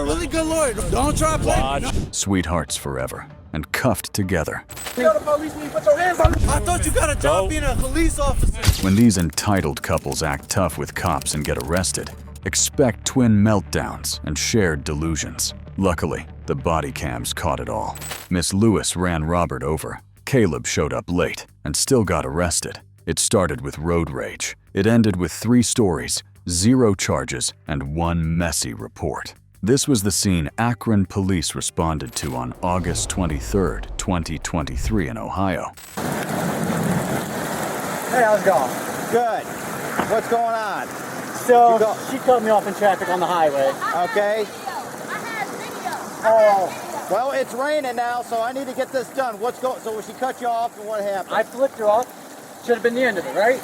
really good lawyer. Don't try to play. No. Sweethearts forever and cuffed together. Tell the police when you put your hands on me. I thought you got a job being a police officer. When these entitled couples act tough with cops and get arrested, expect twin meltdowns and shared delusions. Luckily, the body cams caught it all. Miss Lewis ran Robert over. Caleb showed up late and still got arrested. It started with road rage. It ended with 3 stories, 0 charges, and 1 messy report. This was the scene Akron Police responded to on August 23, 2023 in Ohio. Hey, how's it going? Good. What's going on? So, she cut me off in traffic on the highway. Okay. Oh. Well, it's raining now, so I need to get this done. So when she cut you off, and what happened? I flipped her off. Should have been the end of it, right?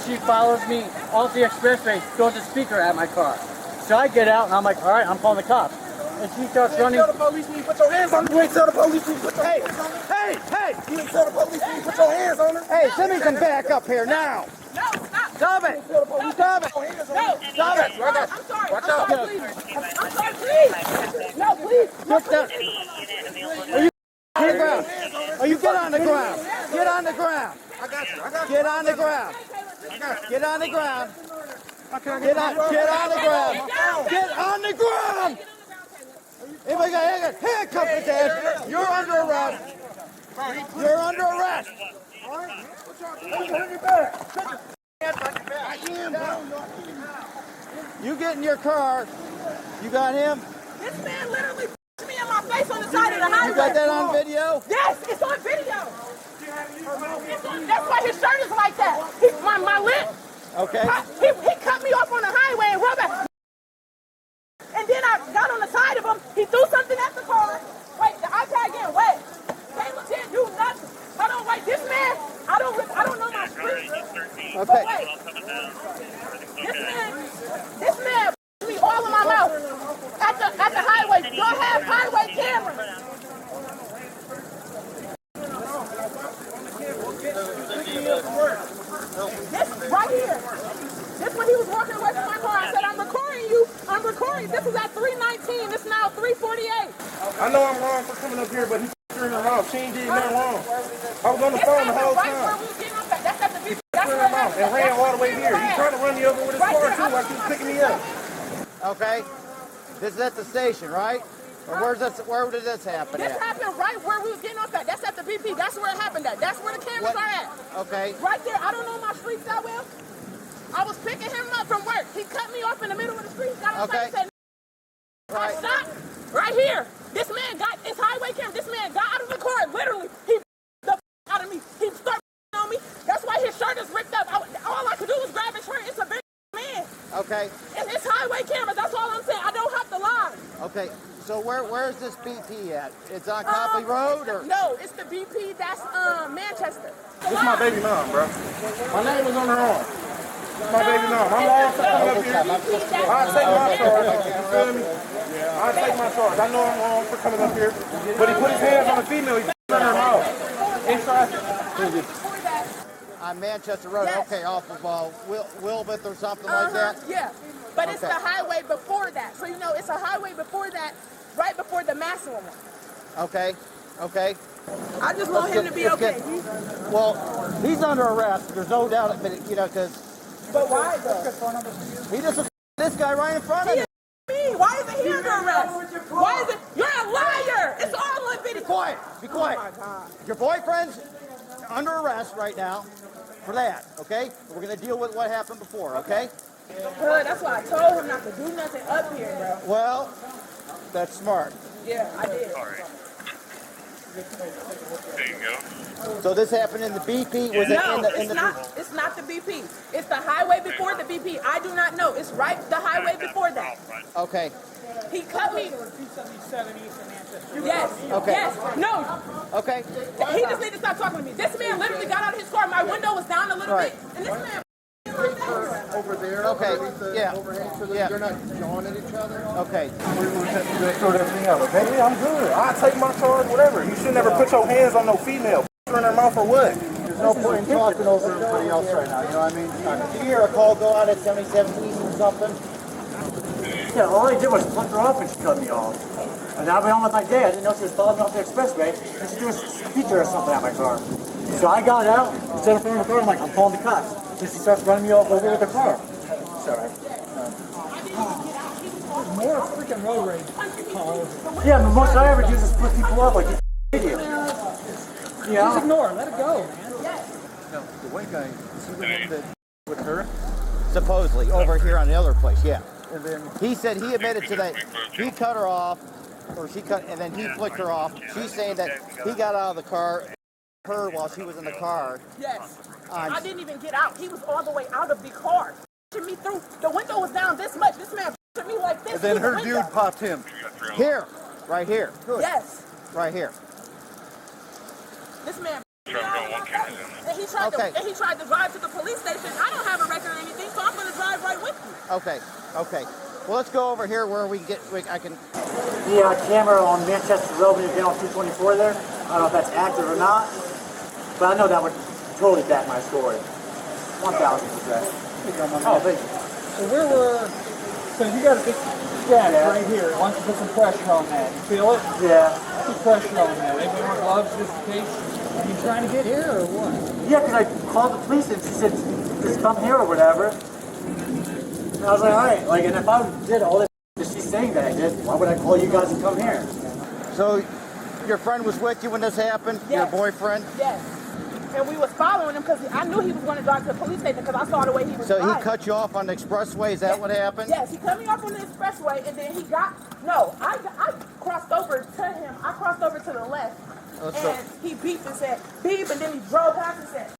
She follows me off the expressway, throws a speaker at my car. So I get out, and I'm like, all right, I'm calling the cops. And she starts running. You ain't tell the police when you put your hands on me. You ain't tell the police when you put your hands on me. Hey! You ain't tell the police when you put your hands on her. Hey, somebody can back up here now. No, stop. Stop it. Stop it. No. Stop it. I'm sorry. Watch I'm out. sorry, please. I'm sorry, please. No, please. Get down. Get ground. Oh, you get on the ground. Get on the ground. I got you. Get on the ground. Get on the ground. Get on the ground. Get on the ground. Anybody got handcuffs with that? You're under arrest. You're under arrest. You get in your car. You got him? This man literally pushed me in my face on the side of the highway. You got that on video? Yes, it's on video. That's why his shirt is like that. My lip. Okay. He cut me off on the highway and rubber. And then I got on the side of him. He threw something at the car. Wait, the iPad getting wet. Caleb didn't do nothing. Hold on, wait. This man, I don't know my street. Okay. Wait. This man me all in my mouth at the highway. Do I have highway cameras? This right here. This when he was walking away from my car. I said, I'm recording you. I'm recording. This is at 3:19. It's now 3:48. I know I'm wrong for coming up here, but he's in her mouth. She ain't did nothing wrong. I was on the phone the whole time. Where we was getting off at. That's at the beach. That's Her where mouth and ran all the way here. He's trying to run me over with his car too, like he's picking me up. Okay. This is at the station, right? Or where did this happen This at? happened right where we was getting off at. That's at the BP. That's where it happened at. That's where the cameras are at. Okay. Right there. I don't know my streets that well. I was picking him up from work. He cut me off in the middle of the street. Got on the side and said, I stopped right here. This man got his highway camera. This man got out of the car. Literally, he the out of me. He started on me. That's why his shirt is ripped up. All I could do was grab his shirt. It's a big man. Okay. And it's highway cameras. That's all I'm saying. I don't have to lie. Okay. So where's this BP at? It's on Copley Road or? No, it's the BP. That's Manchester. This is my baby mom, bro. My name was on her arm. My baby mom. I'm wrong for coming up here. I'll take my charge. You feel me? I'll take my charge. I know I'm wrong for coming up here. But he put his hands on the female. He put her mouth. Inside. On Manchester Road. Yes. Okay, off of Wilbeth or something like that? Yeah. But it's the highway before that. So, you know, it's a highway before that, right before the Massillon one. Okay. Okay. I just want him to be okay. Well, he's under arrest. There's no doubt, but you know, because. But why though? He just this guy right in front of me. Me? Why isn't he under arrest? Why is it? You're a liar. It's all on video. Be quiet. Be quiet. Oh my God. Your boyfriend's under arrest right now for that. Okay. We're gonna deal with what happened before. Okay. That's why I told him not to do nothing up here, bro. Well, that's smart. Yeah, I did. All right. There you go. So this happened in the BP? Was No, it in the it's not the BP. It's the highway before the BP. I do not know. It's right the highway before that. Okay. He cut me. Yes. Okay. Yes. No. Okay. He just needs to stop talking to me. This man literally got out of his car. My window was down a little Right. bit, and this man. Over there. Okay. Yeah. Overhang so that Yeah. you're not jawing at each other. Okay. Sort everything out. Baby, I'm good. I'll take my charge, whatever. You should never put your hands on no female. Her in her mouth or what? There's no point in talking over everybody else right now. You know what I mean? Did you hear a call go out at 77 East or something? said all I did was flick her off and she cut me off. And now I've been on with my day. I didn't know she was following me off the expressway and she was a speaker or something at my car. So I got out, instead of throwing the car, I'm like, I'm calling the cops. So she starts running me over with the car. Sorry. More freaking road rage calls. Yeah, but most I ever do is split people up like you idiot. Just ignore it. Let it go, man. No, the white guy, is he the one that with her? Supposedly, over here on the other place, yeah. And then He said he admitted to that he cut her off, or she cut, and then he flicked her off. She's saying that he got out of the car, her while she was in the car. Yes. I didn't even get out. He was all the way out of the car. Me through. The window was down this much. This man to me like this. and then through the her window. dude popped him. Here, right here, Yes. right here. This man. And he tried Okay. to drive to the police station. I don't have a record or anything, so I'm gonna drive right with you. Okay. Well, let's go over here where I can. The camera on Manchester Road when you get on 224 there, I don't know if that's accurate or not, but I know that would totally back my story. 1,000%. Oh, thank you. So so you got a big scratch right here. Why don't you put some pressure on that? You feel it? Yeah. Put pressure on that. Maybe more gloves just in case. Are you trying to get here or what? Yeah, because I called the police and she said, just come here or whatever. And I was like, all right, like, and if I did all this that she's saying that I did, why would I call you guys and come here? So, your friend was with you when this happened? Yes. Your boyfriend? Yes. And we was following him because I knew he was going to drive to the police station because I saw the way he was So driving. he cut you off on the expressway? Is that what happened? Yes, he cut me off on the expressway and then he got, I crossed over to him. I crossed over to the left and he beeped and said, beep, and then he drove past and said,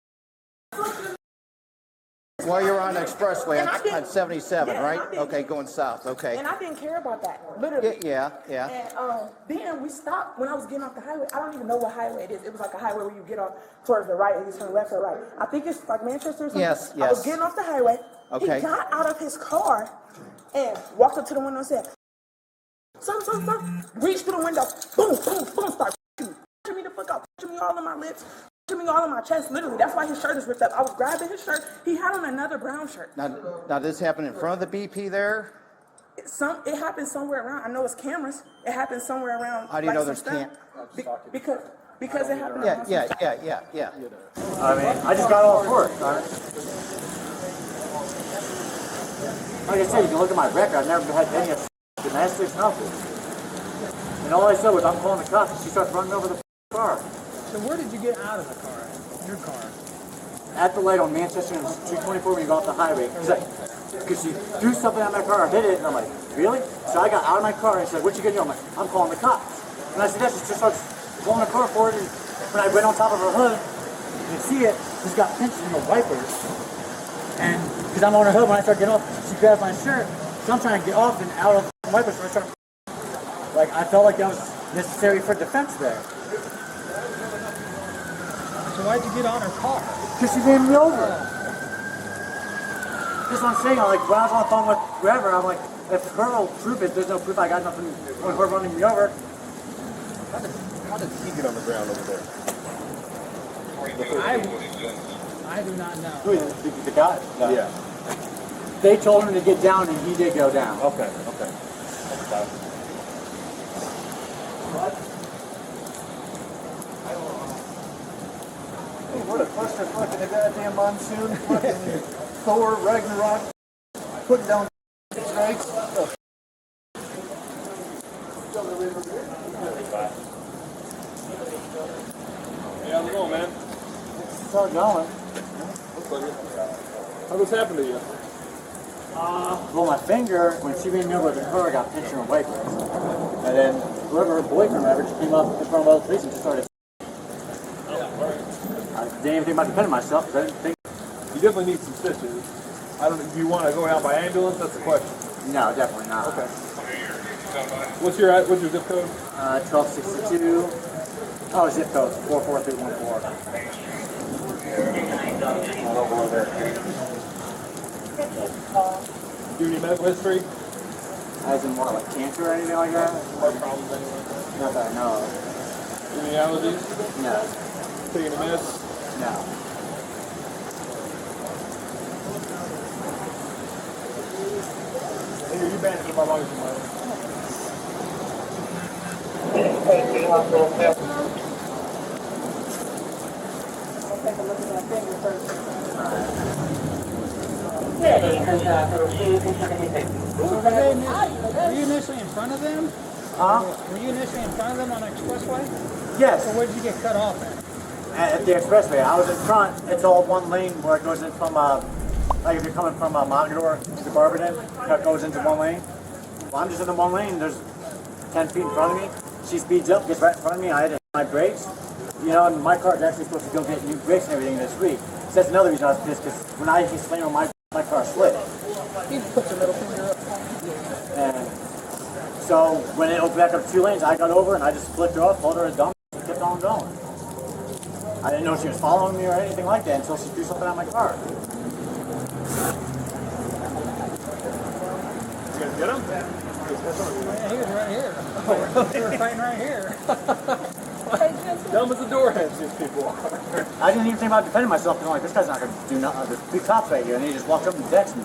While you're on the expressway And I didn't- on 77, Yeah, right? and I didn't- Okay, going south, okay. and I didn't care about that, literally. Yeah. And then we stopped when I was getting off the highway. I don't even know what highway it is. It was like a highway where you get off towards the right and you turn left or right. I think it's like Manchester or something. Yes. I was getting off the highway. Okay. He got out of his car and walked up to the window and said, Some. Reached through the window. Boom, boom, boom. Start pushing me the fuck out. Pushing me all on my lips. Pushing me all on my chest. Literally. That's why his shirt is ripped up. I was grabbing his shirt. He had on another brown shirt. Now this happened in front of the BP there? It happened somewhere around. I know it's cameras. It happened somewhere around. How do you know there's Because it happened. Yeah. I mean, I just got all for it. Like I said, you can look at my record. I've never had any of domestics, nothing. And all I said was, I'm calling the cops. And she starts running over the car. So where did you get out of the car? Your car? At the light on Manchester and 224 when you go off the highway. Because she threw something at my car, hit it, and I'm like, really? So I got out of my car and she said, what you gonna do? I'm like, I'm calling the cops. And I said, yes, she just starts pulling the car forward, and when I went on top of her hood, you can see it, she's got pinched in the wipers. And because I'm on her hood, when I start getting off, she grabs my shirt. So I'm trying to get off and out of the wipers, so I start, like, I felt like that was necessary for defense there. So why'd you get on her car? Because she ran me over. That's what I'm saying. Like, when I was on the phone with whoever, I'm like, if her whole proof is there's no proof, I got nothing with her running me over. How did he get on the ground over there? I do not know. Who is the guy? No. Yeah. They told him to get down, and he did go down. Okay. What a cluster fucking a goddamn monsoon. Fucking Thor, Ragnarok, putting down strikes. Hey, how's it going, man? It's all going. How's this happen to you? Well, my finger, when she ran me over the car, I got pinched in her wipers. And then whoever her boyfriend ever just came up in front of all the police and just started. I didn't even think about defending myself because I didn't think. You definitely need some stitches. Do you want to go out by ambulance? That's the question. No, definitely not. Okay. What's your zip code? 1262. Oh, zip code 44314. Do you need medical history? As in what, like cancer or anything like that? Heart problems, anyway? Not that I know of. Any allergies? No. Taking a mess? No. Hey, are you bandage in my lungs. Were you initially in front of them? Huh? Were you initially in front of them on the expressway? Yes. So where did you get cut off at? At the expressway. I was in front. It's all one lane where it goes in from, like if you're coming from Mogador to Barberton, it goes into one lane. Well, I'm just in the one lane. There's 10 feet in front of me. She speeds up, gets right in front of me. I had to hit my brakes. You know, and my car is actually supposed to go get new brakes and everything this week. So that's another reason I was pissed, because when I hit slam on my car slid. You put your middle finger up. And so when it opened back up 2 lanes, I got over and I just flipped her off, told her to dump, and kept on going. I didn't know she was following me or anything like that until she threw something out of my car. You guys get him? Yeah, he was right here. They were fighting right here. Dumb as the door heads, these people are. I didn't even think about defending myself, because I'm like, this guy's not going to do nothing. There's 3 cops right here, and he just walked up and texted me.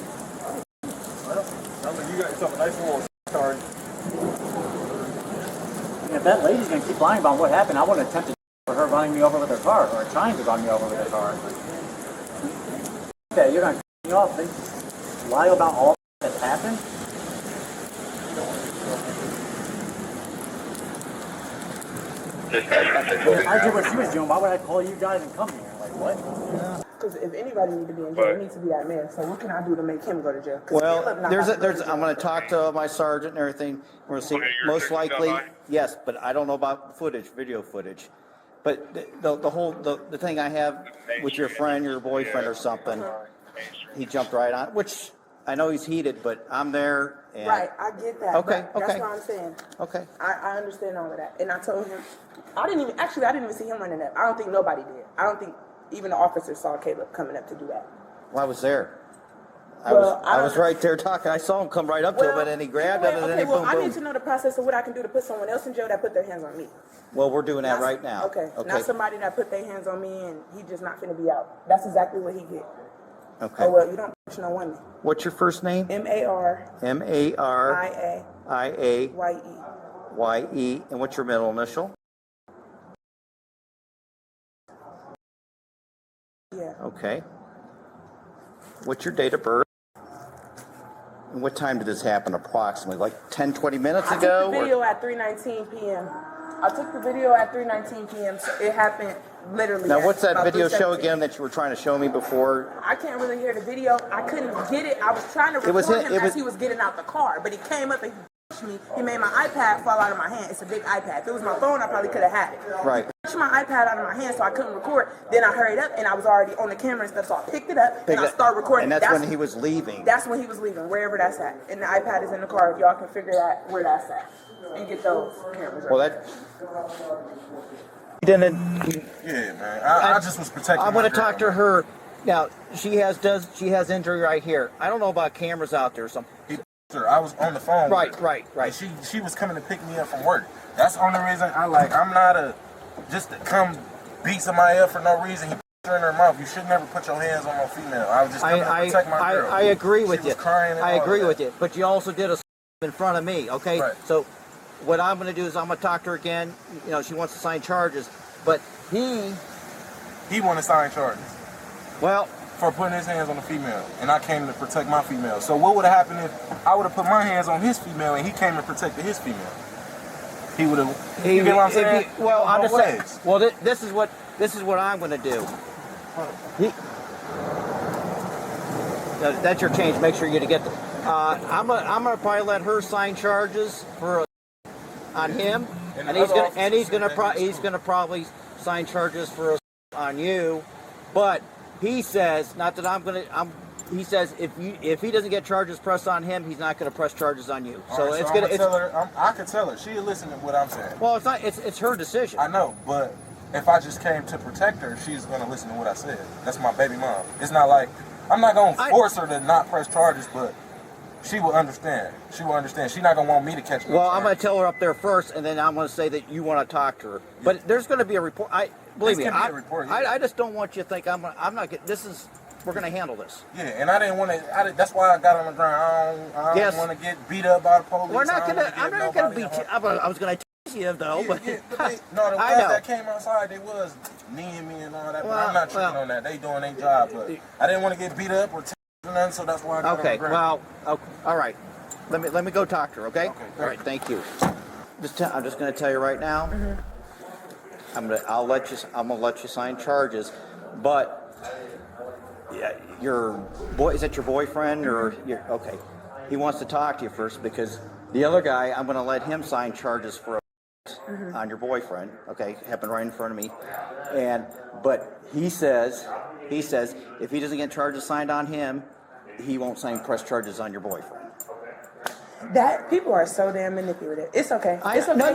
Sounds like you got yourself a nice little card. And if that lady's going to keep lying about what happened, I wouldn't attempt to for her running me over with her car, or trying to run me over with her car. Okay, you're going to cut me off and lie about all that's happened? If I did what she was doing, why would I call you guys and come here? Like, what? Because if anybody need to be in jail, it needs to be that man. So what can I do to make him go to jail? Well, I'm going to talk to my sergeant and everything. We're going to see, most likely, yes, but I don't know about footage, video footage. But the thing I have with your friend, your boyfriend or something, he jumped right on, which I know he's heated, but I'm there. And right, I get that. Okay, That's okay. what I'm saying. Okay. I understand all of that. And I told him, I didn't even see him running up. I don't think nobody did. I don't think even the officers saw Caleb coming up to do that. Well, I was there. I Well, was right there talking. I saw him come right up to him, and then he grabbed him, and then he boom, I boom. need to know the process of what I can do to put someone else in jail that put their hands on me. Well, we're doing that Not- right now. Okay. Not somebody that put their hands on me and he just not finna be out. That's exactly what he get. Okay. Oh, well, you don't touch no women. What's your first name? M-A-R. M-A-R-I-A. I-A. Y-E. And what's your middle initial? Yeah. Okay. What's your date of birth? And what time did this happen approximately? Like 10, 20 minutes I ago? took the video at 3:19 p.m. I took the video at 3:19 p.m. So it happened literally. Now, what's that about video show 3:17. again that you were trying to show me before? I can't really hear the video. I couldn't get it. I was trying to record him as he was getting out the car, but he came up and he pushed me. He made my iPad fall out of my hand. It's a big iPad. If it was my phone, I probably could have had it. Right. He pushed my iPad out of my hand, so I couldn't record. Then I hurried up, and I was already on the camera and stuff, so I picked it up and I started recording. And that's when he was leaving. That's when he was leaving, wherever that's at. And the iPad is in the car. If y'all can figure out where that's at and get those cameras. Well, that. Didn't. Yeah, man. I just was protecting. I'm going to talk to her. Now she has injury right here. I don't know about cameras out there or something. I was on the phone. Right. And she was coming to pick me up from work. That's the only reason I'm not just to come beat somebody up for no reason. He put her in her mouth. You should never put your hands on no female. I was just coming to protect my girl. I agree with She you. was crying and I all agree of with that. you. But you also did a in front of me. Okay. Right. So what I'm going to do is I'm going to talk to her again. You know, she wants to sign charges, but he want to sign charges. Well. For putting his hands on a female, and I came to protect my female. So what would have happened if I would have put my hands on his female and he came and protected his female? He would have. You get what I'm saying? Well, I'm just saying. Ways. Well, this is what I'm going to do. That's your change. Make sure you get the. I'm gonna probably let her sign charges on him, and he's gonna probably sign charges on you, but. He says, not that he says if he doesn't get charges pressed on him, he's not going to press charges on you. So right, it's so going to. I could tell her. She'll listen to what I'm saying. Well, it's not. It's her decision. I know, but if I just came to protect her, she's going to listen to what I said. That's my baby mom. It's not like I'm not going to force her to not press charges, but she will understand. She will understand. She's not going to want me to catch her. Well, I'm going to tell her up there first, and then I'm going to say that you want to talk to her. Yeah. But there's going to be a report. Believe me, I just don't want you to think I'm not getting. This is We're gonna handle this. Yeah, and I didn't want to. That's why I got on the ground. I don't want to get beat up by the police. We're not gonna. I'm not gonna beat you. I was gonna tease you though, Yeah, but no, the guys that came outside, they was kneeing me and all that. But I'm not tripping on that. They doing their job, but I didn't want to get beat up or nothing, so that's why I got on the ground. Well, all right. Let me go talk to her. Okay. All right. Thank you. I'm just gonna tell you right now. I'm gonna let you sign charges, but. Yeah, is that your boyfriend or okay? He wants to talk to you first because the other guy, I'm going to let him sign charges for on your boyfriend. Okay, happened right in front of me, but he says if he doesn't get charges signed on him, he won't press charges on your boyfriend. That people are so damn manipulative. It's okay. It's okay. No.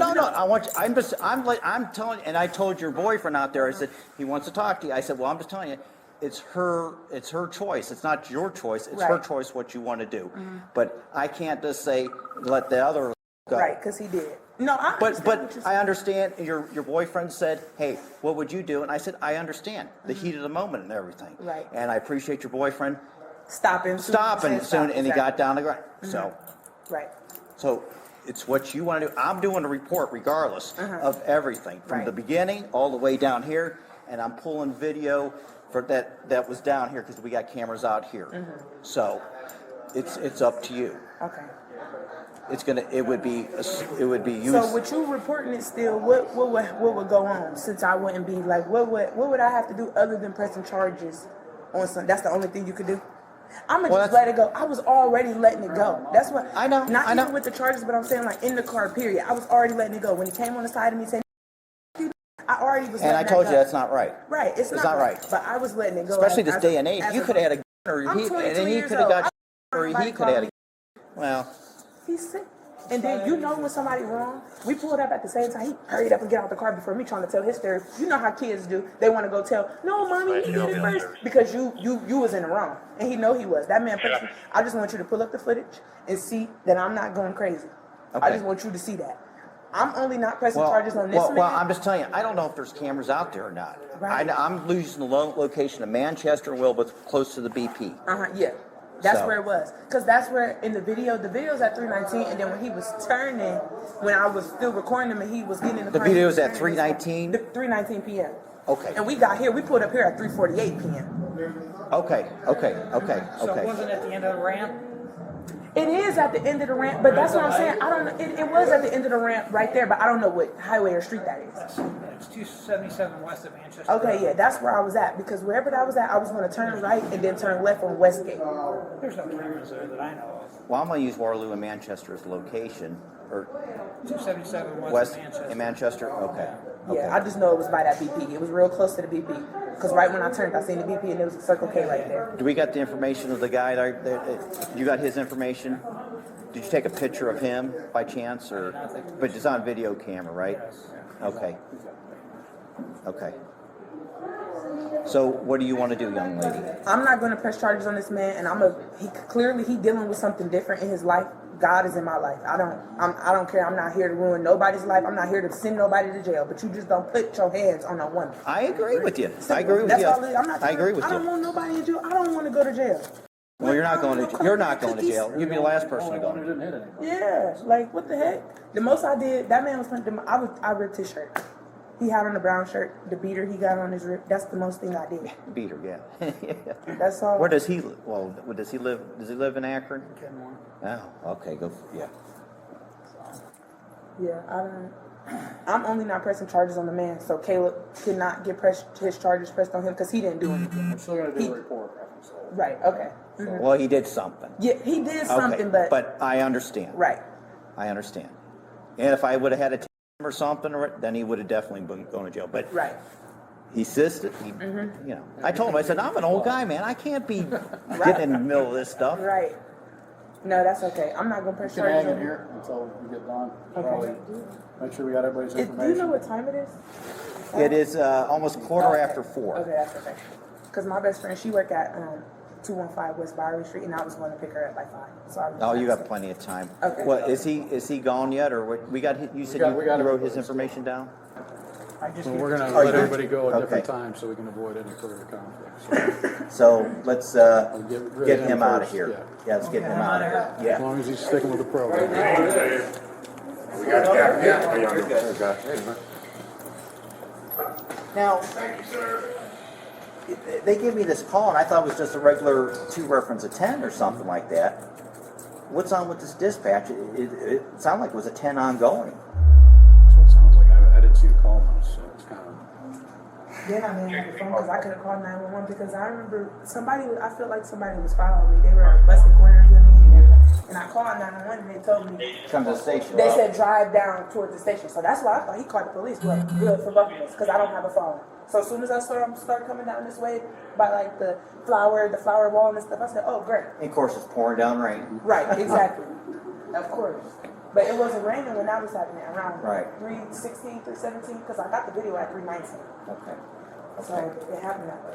I'm telling you, and I told your boyfriend out there. I said he wants to talk to you. I said, well, I'm just telling you. It's her choice. It's not your choice. It's her choice what you want to do. But I can't just say let the other go. Right, because he did. No, but I understand. Your boyfriend said, "Hey, what would you do?" And I said, "I understand the heat of the moment and everything." Right. And I appreciate your boyfriend stopping soon, and he got down the ground. So. Right. So. It's what you want to do. I'm doing a report regardless of everything from the beginning all the way down here, and I'm pulling video. For that was down here because we got cameras out here. So it's up to you. Okay. It would be used. So with you reporting it still, what would go on since I wouldn't be like what would I have to do other than pressing charges on some? That's the only thing you could do. I'm gonna just let it go. I was already letting it go. That's what I know. Not even with the charges, but I'm saying like in the car. Period. I was already letting it go when he came on the side of me saying. I already was. And I told you that's not right. Right, it's not right. But I was letting it go. Especially this day and age. You could have had a or he could have got or he could have had a well. He's sick. And then you know when somebody wrong, we pulled up at the same time. He hurried up and get out the car before me trying to tell his story. You know how kids do. They want to go tell, no, mommy, you did it first. Because you was in the wrong. And he know he was. That man, I just want you to pull up the footage and see that I'm not going crazy. Okay. I just want you to see that. I'm only not pressing charges on this man. Well, I'm just telling you, I don't know if there's cameras out there or not. Right. I'm losing the location of Manchester and Wilbur close to the BP. Yeah. That's where it was. Because that's where in the video's at 3:19, and then when he was turning, when I was still recording him and he was getting in the car. The video's at 3:19? 3:19 p.m. Okay. And we pulled up here at 3:48 p.m. Okay. So it wasn't at the end of the ramp? It is at the end of the ramp, but that's what I'm saying. I don't know. It was at the end of the ramp right there, but I don't know what highway or street that is. It's 277 west of Manchester. Okay, yeah, that's where I was at, because wherever that was at, I was going to turn right and then turn left on Westgate. There's no cameras there that I know of. Well, I'm going to use Waterloo and Manchester as location. Or 277 west of Manchester. In Manchester? Okay. Yeah, I just know it was by that BP. It was real close to the BP. Because right when I turned, I seen the BP and there was a Circle K right there. Do we got the information of the guy you got his information? Did you take a picture of him by chance? But it's on video camera, right? Okay. So what do you want to do, young lady? I'm not going to press charges on this man, and he dealing with something different in his life. God is in my life. I don't care. I'm not here to ruin nobody's life. I'm not here to send nobody to jail. But you just don't put your hands on a woman. I agree with you. I agree with you. I don't want nobody in jail. I don't want to go to jail. Well, you're not going to jail. You'd be the last person to go. Yeah, like what the heck? The most I did, that man was I ripped his shirt. He had on the brown shirt, the beater he got on his rib. That's the most thing I did. Beater, yeah. That's all. Where does he live? Well, does he live? Does he live in Akron? Kenmore. Oh, okay. Yeah, I'm only not pressing charges on the man, so Caleb cannot get his charges pressed on him because he didn't do anything. I'm still going to do a report. Right. Okay. Mm-hmm. Well, he did something. Yeah, he did something, but I understand. Right. I understand. And if I would have had a or something, then he would have definitely been going to jail. But right. He insisted. I told him. I said, "I'm an old guy, man. I can't be getting in the middle of this stuff." Right. No, that's okay. I'm not gonna press charges on here until we get done. Okay. Make sure we got everybody's information. Do you know what time it is? It is almost quarter after 4. Okay, that's okay. Because my best friend, she worked at 215 West Byron Street, and I was going to pick her up by 5. So you got plenty of time. Okay. Well, is he gone yet, or what? You said you wrote his information down? I just So we're gonna Oh, let you everybody go at okay. different times so we can avoid any further conflicts. So let's Get rid get of him out of first, here. yeah. Yeah, let's get him out of here. As Yeah. long as he's sticking with the program. Now, they gave me this call, and I thought it was just a regular 2 reference of 10 or something like that. What's on with this dispatch? It sounded like it was a 10 ongoing. That's what it sounds like. I didn't see the call notes, so it's kind of... Then I didn't have the phone because I could have called 911 because I remember I felt like somebody was following me. They were busting corners with me and everything. And I called 911 and they told me, Come to the station. they said drive down towards the station. So that's why I thought he called the police. Well, good for both of us because I don't have a phone. So as soon as I start coming down this way by like the flower wall and stuff, I said, oh, great. And of course, it's pouring down rain. Right, exactly. Of course. But it wasn't raining when that was happening around Right. 3:16, 3:17 because I got the video at 3:19. Okay. So it happened that way.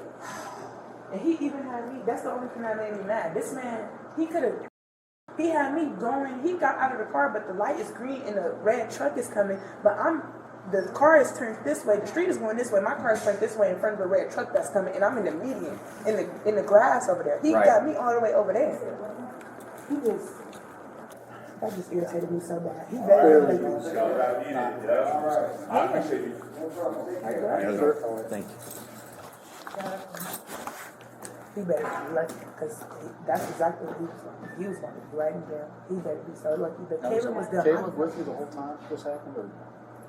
And he even had me, that's the only thing that made me mad. This man, he had me going, he got out of the car, but the light is green and the red truck is coming, but the car is turned this way, the street is going this way, my car is turned this way in front of the red truck that's coming, and I'm in the median, in the grass over there. He got me all the way over there. That just irritated me so bad. He better than Thank you. He better be lucky, because that's exactly what he was going to do right in there. He better be so lucky. But Caleb was there. Caleb with you the whole time this happened? Or?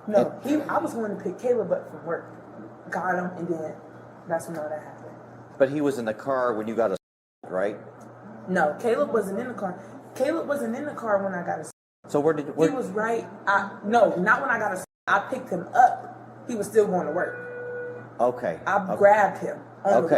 No, I was going to pick Caleb up from work. Got him, and then that's when all that happened. But he was in the car when you got a right? No, Caleb wasn't in the car. Caleb wasn't in the car when I got a. So where He was right. No, not when I got a. I picked him up. He was still going to work. Okay. I grabbed him on the way.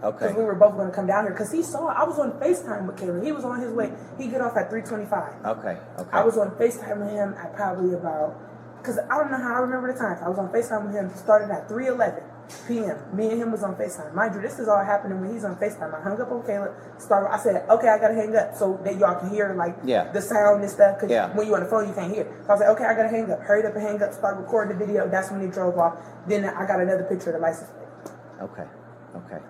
Okay. Because we were both going to come down here. Because he saw, I was on FaceTime with Caleb. He was on his way. He get off at 3:25. Okay. I was on FaceTime with him at probably about, because I don't know how I remember the time. I was on FaceTime with him, started at 3:11 p.m. Me and him was on FaceTime. Mind you, this is all happening when he's on FaceTime. I hung up on Caleb, I said, okay, I got to hang up so that y'all can hear like the sound and stuff. Because when you're on the phone, you can't hear. So I was like, okay, I got to hang up. Hurried up and hang up, start recording the video. That's when he drove off. Then I got another picture of the license plate. Okay.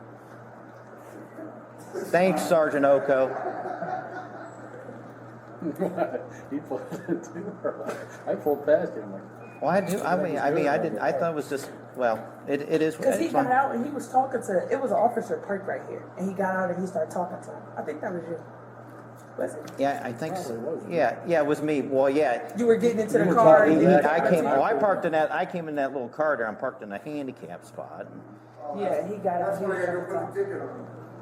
Thanks, Sergeant Oko. He pulled it too. I pulled past him. Well, I didn't. I thought it was just. Well, it is. Because he got out and he was talking to. It was an officer parked right here, and he got out and he started talking to him. I think that was you. Was it? Yeah, I think so. Yeah, it was me. Well, yeah. You were getting into the car. I came. Well, I parked in that. I came in that little car there. I'm parked in a handicap spot. Yeah, he got out.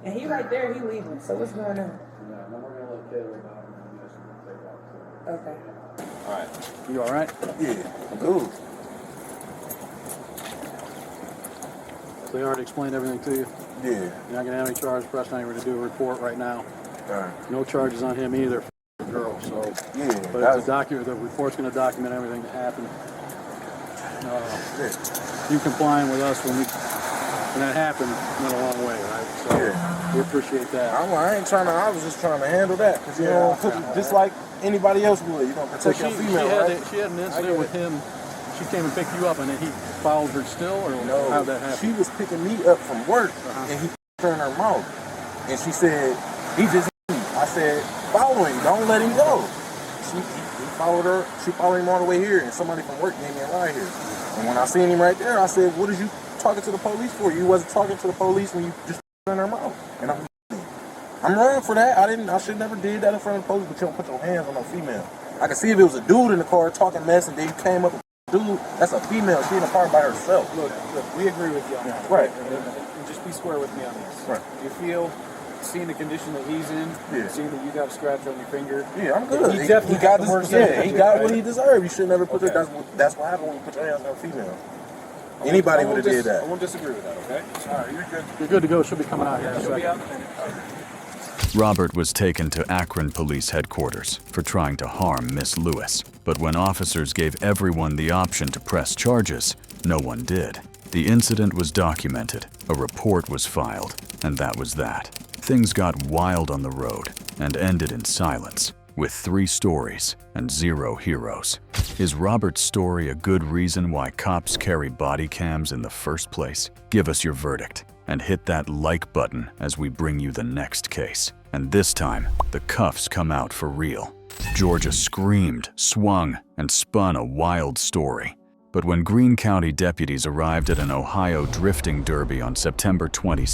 And he right there. He leaving. So what's going on? Yeah, no, we're gonna let Caleb out. Okay. All right. You all right? Yeah, I'm good. So they already explained everything to you? Yeah. You're not gonna have any charges pressed on you to do a report right now. All right. No charges on him either, girl. So, but it's the report's gonna document everything that happened. You complying with us when that happened went a long way, right? So we appreciate that. I ain't trying to. I was just trying to handle that because you know, just like anybody else would, you know, protect your female, right? She had an incident with him. She came and picked you up, and then he followed her still, or no, how'd that happen? She was picking me up from work, and he turned her mouth, and she said, "He just." I said, "Follow him. Don't let him go." He followed her. She followed him all the way here, and somebody from work gave me a ride here. And when I seen him right there, I said, "What is you talking to the police for? You wasn't talking to the police when you just turned her mouth." And I'm wrong for that. I should never did that in front of the police, but you don't put your hands on no female. I can see if it was a dude in the car talking mess and then you came up with a dude, that's a female. She in the car by herself. Look, we agree with you on that. Right. And just be square with me on this. Right. You feel, seeing the condition that he's in, seeing that you got a scratch on your finger. Yeah, I'm good. He definitely got the worst. He got what he deserved. You should never put it. That's what happened when you put your hands on a female. Anybody would have did that. I won't disagree with that, okay? All right, you're good. You're good to go. She'll be coming out here in a second. be out. Robert was taken to Akron Police headquarters for trying to harm Miss Lewis. But when officers gave everyone the option to press charges, no one did. The incident was documented, a report was filed, and that was that. Things got wild on the road and ended in silence. with 3 stories and 0 heroes. Is Robert's story a good reason why cops carry body cams in the first place? Give us your verdict and hit that like button as we bring you the next case. And this time, the cuffs come out for real. Georgia screamed, swung, and spun a wild story. But when Greene County deputies arrived at an Ohio drifting derby on September 22,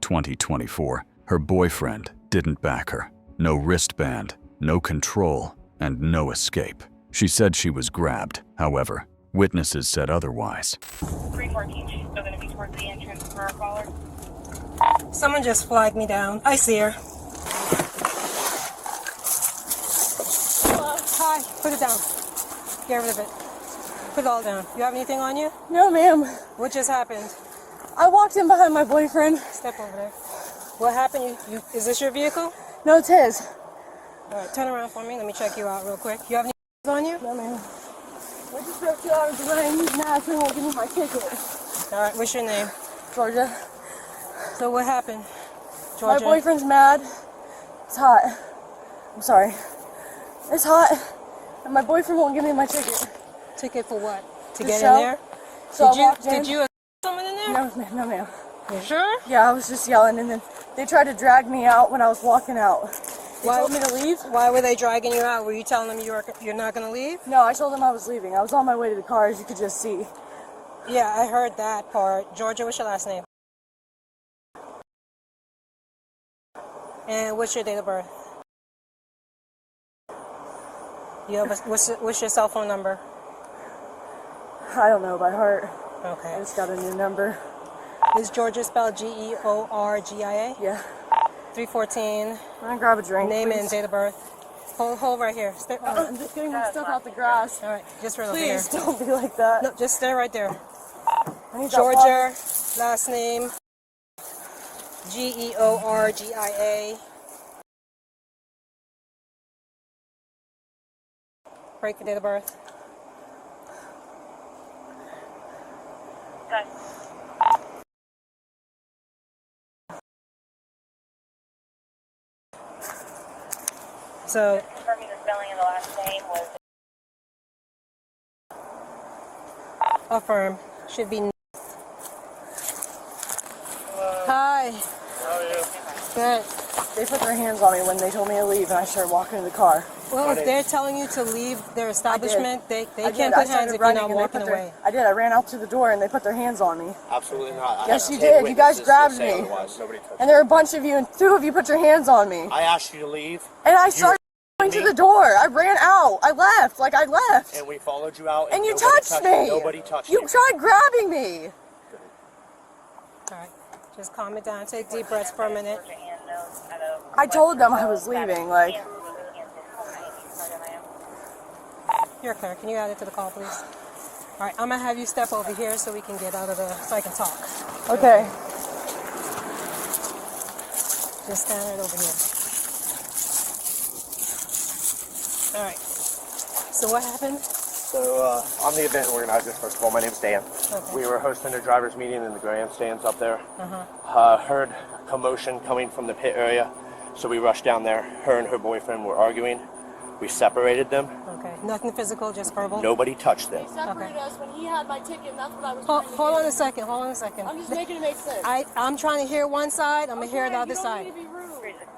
2024, her boyfriend didn't back her. No wristband, no control, and no escape. She said she was grabbed. However, witnesses said otherwise. 314, she's still going to be towards the entrance for our caller. Someone just flagged me down. I see her. Hi, put it down. Get rid of it. Put it all down. You have anything on you? No, ma'am. What just happened? I walked in behind my boyfriend. Step over there. What happened? Is this your vehicle? No, it's his. All right, turn around for me. Let me check you out real quick. You have any on you? No, ma'am. I just drove 2 hours away and he's mad so he won't give me my ticket. All right, what's your name? Georgia. So what happened? Georgia? My boyfriend's mad. It's hot. I'm sorry. It's hot. And my boyfriend won't give me my ticket. Ticket for what? To The get show. in there? So Did you someone in there? No, ma'am. No, ma'am. You sure? Yeah, I was just yelling and then they tried to drag me out when I was walking out. They told me to leave. Why were they dragging you out? Were you telling them you're not going to leave? No, I told them I was leaving. I was on my way to the car, as you could just see. Yeah, I heard that part. Georgia, what's your last name? And what's your date of birth? You have what's your cell phone number? I don't know by heart. Okay. I just got a new number. Is Georgia spelled Georgia? Yeah. 314. I'm gonna grab a drink. Name please. and date of birth. Hold right here. Stay. I'm just getting my stuff out the grass. All right, just right over here. Please don't be like that. No, just stay right there. I need that Georgia, last name Georgia. Break the date of birth. Okay. So, Confirming the spelling of the last name was... affirm. Should be. Hi. How are you? Good. They put their hands on me when they told me to leave, and I started walking to the car. Well, if they're telling you to leave their establishment, they can't I put hands if you're not walking and away. I did. I ran out to the door, and they put their hands on me. Absolutely not. Yes, you did. You guys grabbed me. And there were a bunch of you, and 2 of you put your hands on me. I asked you to leave. And I started going to the door. I ran out. I left. I left. And we followed you out. And you touched me. Nobody touched you. You tried grabbing me. All right. Just calm it down. Take deep breaths for a minute. I told them I was leaving. Like, you're clear. Can you add it to the call, please? All right. I'm gonna have you step over here so we can get out of the so I can talk. Okay. Just stand right over here. All right. So what happened? So I'm the event organizer, first of all. My name's Dan. Okay. We were hosting a driver's meeting in the grandstands up there. Heard commotion coming from the pit area, so we rushed down there. Her and her boyfriend were arguing. We separated them. Okay. Nothing physical, just verbal? Nobody touched them. He separated us when he had my ticket, and that's what I was Hold on a second. Hold on a second. I'm just making it make sense. I'm trying to hear one side. I'm going to hear the other side.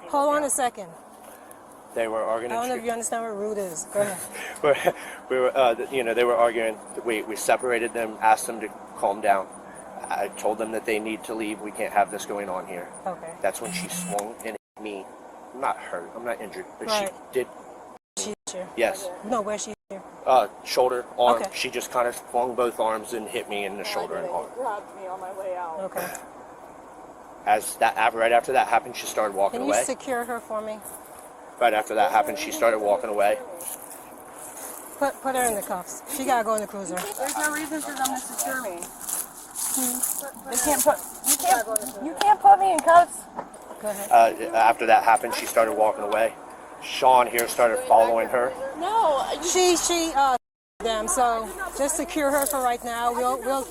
Hold on a second. They were arguing. I don't know if you understand what rude is. Go ahead. They were arguing. We separated them, asked them to calm down. I told them that they need to leave. We can't have this going on here. Okay. That's when she swung and hit me. I'm not hurt. I'm not injured. But Right. she did. She hit you? Yes. No, where's she here? Shoulder, arm. Okay. She just kind of swung both arms and hit me in the shoulder and arm. Grabbed me on my way out. Okay. Right after that happened, she started walking Can you away. secure her for me? Right after that happened, she started walking away. Put her in the cuffs. She gotta go in the cruiser. There's no reason for them to secure me. They can't put. You can't put me in cuffs. Go ahead. After that happened, she started walking away. Sean here started following her. No. She them. So just secure her for right now. We'll.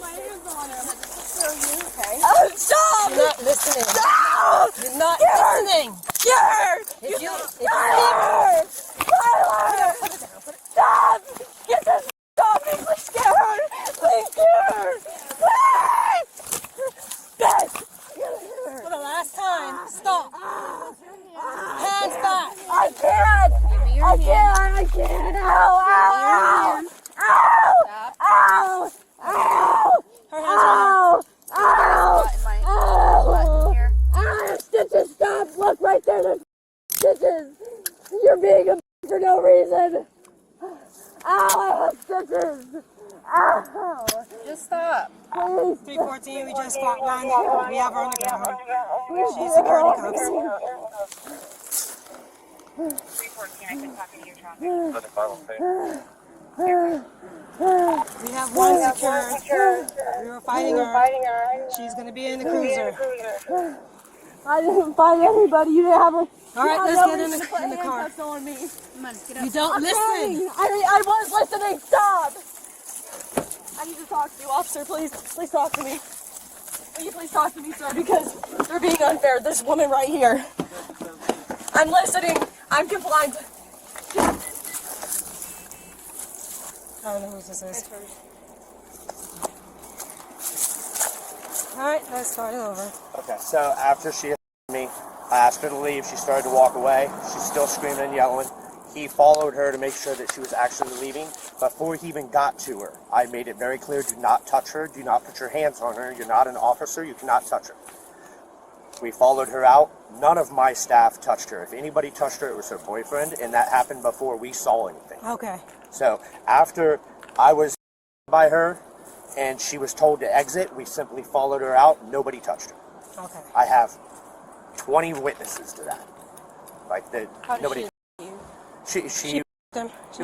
Oh, stop! You're not listening. Stop! You're not Get her! listening. Get her! If you Get her! Tyler! Stop! Get this off me! Please scared! Please scared! Please! Bitch! For the last time, stop. Hands back. I can't! I can't! Ow! Ow! Ow! Ow! Ow! Her hands are Ow! Ow! Ow! Stitches, stop! Look right there, there's stitches! You're being a bitch for no reason! Ow! I have stitches! Ow! Just stop. Please! 314, we just got one. We have her on the ground. She's security cuffs. 314, I couldn't talk into your traffic. We have one secured. We were fighting her. She's going to be in the cruiser. I didn't find anybody. You didn't have a... All right, let's get in the car. On me. Come on, get up. You don't listen. I was listening. Stop. I need to talk to you, officer. Please talk to me. Will you please talk to me, sir? Because they're being unfair. This woman right here. I'm listening. I'm compliant. I don't know who this is. All right, let's start it over. Okay, so after she hit me, I asked her to leave. She started to walk away. She's still screaming and yelling. He followed her to make sure that she was actually leaving. Before he even got to her, I made it very clear, do not touch her. Do not put your hands on her. You're not an officer. You cannot touch her. We followed her out. None of my staff touched her. If anybody touched her, it was her boyfriend, and that happened before we saw anything. Okay. So after I was by her and she was told to exit, we simply followed her out. Nobody touched her. Okay. I have 20 witnesses to that. Like that. Nobody. She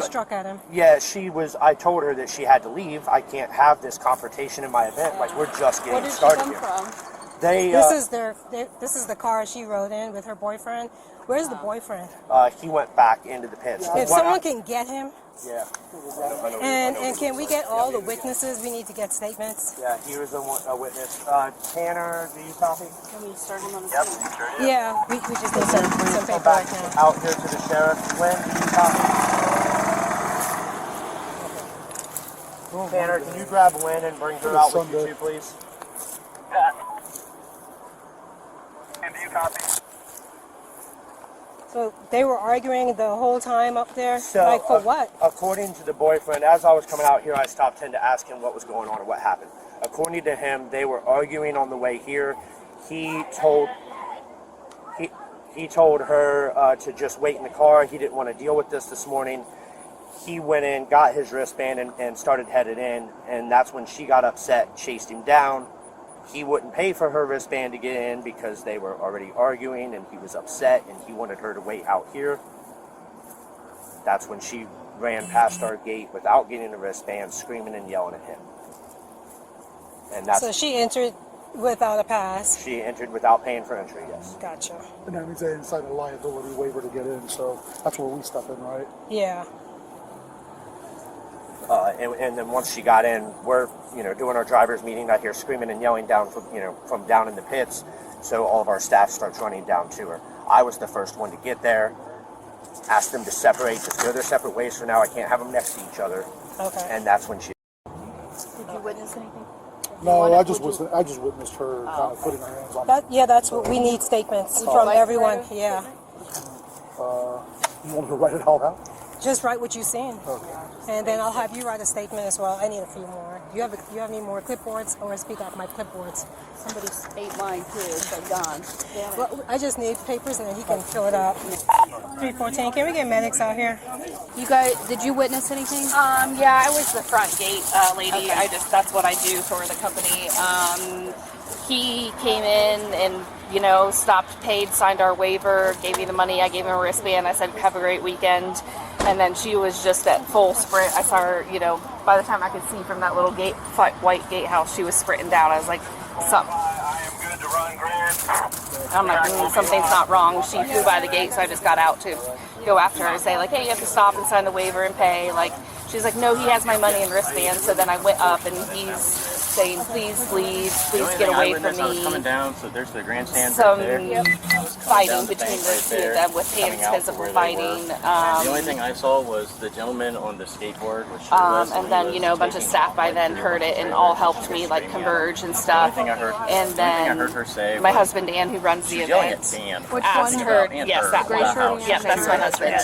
struck at him. Yeah, she was. I told her that she had to leave. I can't have this confrontation in my event. Like we're just getting started here. They. This is the car she rode in with her boyfriend. Where's the boyfriend? He went back into the pits. If someone can get him. Yeah. And can we get all the witnesses? We need to get statements. Yeah, he was a witness. Tanner, do you copy? Can we start him on the Yep. Yeah, we just need some paperwork back now. out here to the sheriff. Lynn, do you copy? Tanner, can you grab Lynn and bring her out with you too, please? And do you copy? So they were arguing the whole time up there? So, like for what? According to the boyfriend, as I was coming out here, I stopped in to ask him what was going on and what happened. According to him, they were arguing on the way here. He told her to just wait in the car. He didn't want to deal with this morning. He went in, got his wristband, and started headed in. And that's when she got upset, chased him down. He wouldn't pay for her wristband to get in because they were already arguing, and he was upset, and he wanted her to wait out here. That's when she ran past our gate without getting the wristband, screaming and yelling at him. And that's so she entered without a pass? She entered without paying for entry, yes. Gotcha. And that means they didn't sign a liability waiver to get in, so that's where we step in, right? Yeah. And then once she got in, we're doing our driver's meeting. I hear screaming and yelling down from down in the pits. So all of our staff starts running down to her. I was the first one to get there. Asked them to separate, just go their separate ways for now. I can't have them next to each other. Okay. And that's when she. Did you witness anything? No, I just witnessed her kind of putting her hands on. That's what we need, statements from everyone. Yeah. You want me to write it all out? Just write what you've seen. Okay. And then I'll have you write a statement as well. I need a few more. Do you have any more clipboards? Or speak off my clipboards. Somebody ate mine too. They're gone. Yeah. Well, I just need papers and then he can fill it out. 314. Can we get medics out here? You guys, did you witness anything? Yeah, I was the front gate lady. Okay. That's what I do for the company. He came in and, stopped, paid, signed our waiver, gave me the money. I gave him a wristband. I said, have a great weekend. And then she was just at full sprint. I saw her, by the time I could see from that little white gatehouse, she was sprinting down. I was like, I'm like, something's not wrong. She flew by the gate, so I just got out to go after her and say, like, hey, you have to stop and sign the waiver and pay. Like, she's like, no, he has my money and wristband. So then I went up and he's saying, please leave, please get away from me. I was coming down, so there's the grandstand Some right there. fighting between the two of them with hands, physical fighting. The only thing I saw was the gentleman on the skateboard was shirtless, and then, you know, a bunch of staff by then heard it and all helped me, like, converge and stuff. And then my husband, Dan, who runs the event, asked her, yes, that one. Yeah, that's my husband.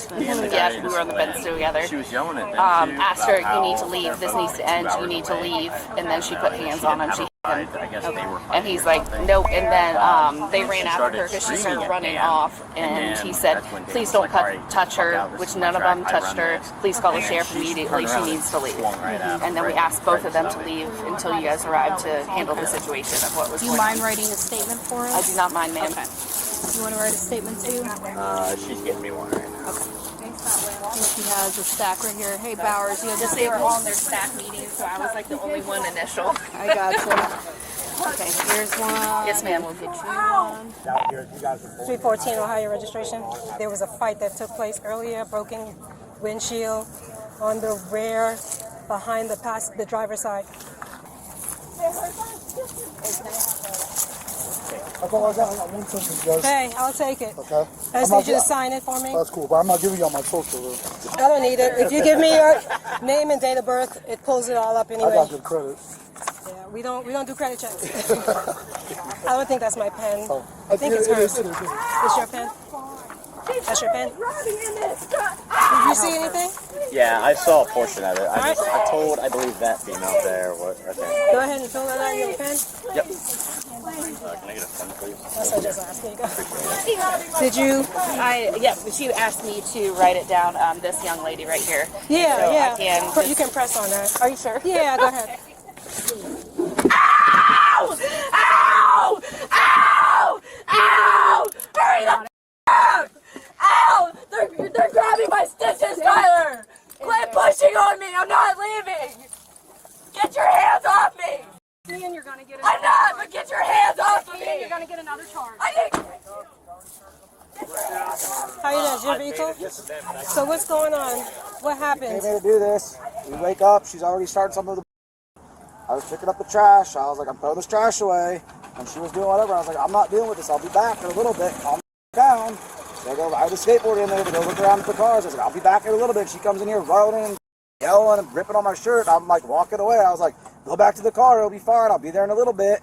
Yeah, we were on the bench together. She was yelling at them, too, asked her, you need to leave, this needs to end, you need to leave. And then she put hands on him. And he's like, nope. And then they ran after her because she started running off. And he said, please don't touch her, which none of them touched her. Please call the sheriff immediately. She needs to leave. And then we asked both of them to leave until you guys arrived to handle the situation of what was Do you going on. mind writing a statement for us? I do not mind, ma'am. Okay. You want to write a statement too? She's getting me one right now. Okay. She has a stack right here. Hey, Bowers, you have Just they were all in their staff meetings, so I was like the only one initial. I gotcha. Okay, here's one. Yes, ma'am. We'll get you one. 314 Ohio registration. There was a fight that took place earlier, broken windshield on the rear behind the driver's side. Hey, I'll take it. Okay. I just need you to sign it for me. That's cool, but I'm not giving y'all my social. I don't need it. If you give me your name and date of birth, it pulls it all up anyway. I got good credit. Yeah, we don't do credit checks. I don't think that's my pen. Oh. I think it's hers. It is. It's your pen? That's your pen? Did you see anything? Yeah, I saw a portion of it. I believe that female there. Okay. Go ahead and fill that out. You have a pen? Yep. Can I get a pen, please? That's what I just asked. There you go. Did you? Yeah, she asked me to write it down. This young lady right here. Yeah, so yeah. You can press on that. Are you sure? Yeah, go ahead. Ow! Ow! Ow! Ow! Hurry the up! Ow! They're grabbing my stitches, Tyler! Quit pushing on me! I'm not leaving! Get your hands off me! And you're gonna get I'm not, but get your hands off of me! You're gonna get another charge. How you doing? Is your vehicle? So what's going on? What happened? Came here to do this. We wake up. She's already starting some of the. I was picking up the trash. I was like, I'm throwing this trash away. And she was doing whatever. I was like, I'm not dealing with this. I'll be back in a little bit. Calm down. So I had a skateboard in there to go look around at the cars. I was like, I'll be back in a little bit. She comes in here rolling and yelling and ripping on my shirt. I'm like walking away. I was like, go back to the car. It'll be fine. I'll be there in a little bit.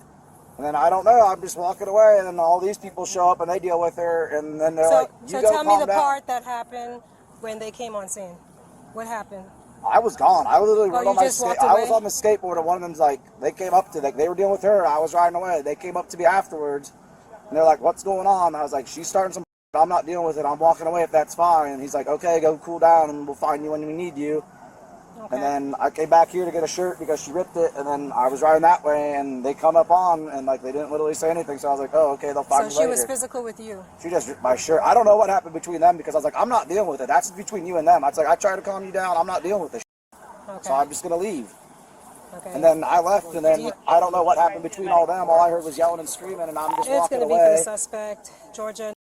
And then I don't know. I'm just walking away. And then all these people show up and they deal with her. And then they're like, you so go tell me calm the down. part that happened when they came on scene. What happened? I was gone. I was literally Oh, on you my just walked I was away? on the skateboard, and one of them's like, they came up to, like, they were dealing with her. I was riding away. They came up to me afterwards, and they're like, "What's going on?" I was like, "She's starting some. I'm not dealing with it. I'm walking away if that's fine." And he's like, "Okay, go cool down, and we'll find you when we need you." Okay. And then I came back here to get a shirt because she ripped it, and then I was riding that way, and they come up on, and like they didn't literally say anything. So I was like, "Oh, okay, they'll find me So she later." was physical with you. She just ripped my shirt. I don't know what happened between them because I was like, "I'm not dealing with it. That's between you and them." I was like, "I try to calm you down. I'm not dealing with this." Okay. So I'm just gonna leave. Okay. And then I left, and then I don't know what happened between all them. All I heard was yelling and screaming, and I'm just It's walking going to be away. for the suspect, Georgia.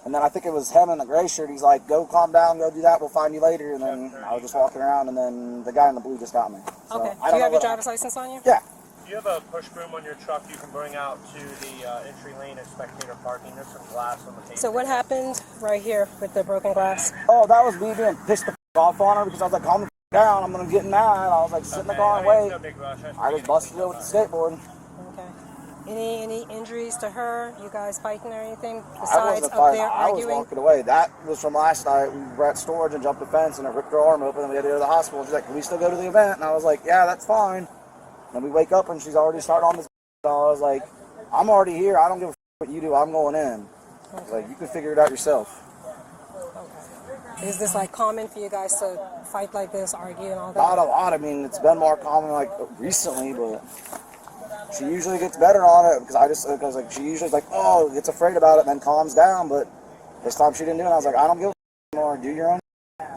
And then I think it was him in the gray shirt. He's like, "Go calm down, go do that. We'll find you later." And then I was just walking around, and then the guy in the blue just got me. So Okay. I Do don't you have know your driver's license on you? Yeah. Do you have a push broom on your truck you can bring out to the entry lane and spectator parking? There's some glass on the pavement. So what happened right here with the broken glass? Oh, that was me being pissed the off on her because I was like, "Calm the down. I'm gonna get mad." I was like, "Sit in the car and wait." No big rush. I just busted it with the skateboard. Okay. Any injuries to her? You guys fighting or anything I besides wasn't up fighting. there I was arguing? walking away. That was from last night. We were at storage and jumped the fence, and it ripped her arm open, and we had to go to the hospital. She's like, "Can we still go to the event?" And I was like, "Yeah, that's fine." And we wake up, and she's already starting on this. So I was like, "I'm already here. I don't give a what you do. I'm going in." I was like, "You can figure it out yourself." Is this like common for you guys to fight like this, argue and all that? Not a lot. I mean, it's been more common like recently, but she usually gets better on it because like she usually like, oh, gets afraid about it and then calms down. But this time she didn't do it. I was like, I don't give a anymore. Do your own. Okay.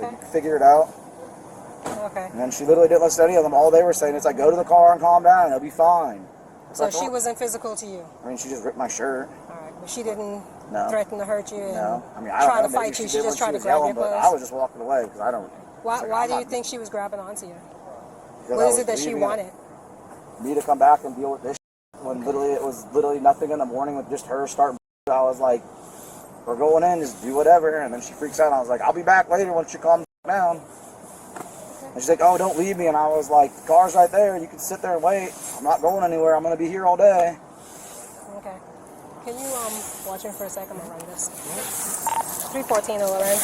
So you can figure it out. Okay. And then she literally didn't listen to any of them. All they were saying is like, go to the car and calm down. It'll be fine. So she wasn't physical to you? I mean, she just ripped my shirt. All right, but she didn't No. threaten to hurt you and No. I mean, I don't try know. to Maybe fight you. she She did just when tried to was grab your yelling, but clothes. I was just walking away because I don't. Why, like, why I'm do you not- think she was grabbing onto you? because What I is was it that she leaving wanted? Me to come back and deal with this when literally it was literally nothing in the morning with just her starting I was like, we're going in, just do whatever. And then she freaks out. And I was like, I'll be back later once you calm down. And she's like, oh, don't leave me. And I was like, the car's right there. You can sit there and wait. I'm not going anywhere. I'm going to be here all day. Okay. Can you watch him for a second? I'm gonna run this. 314 Loren.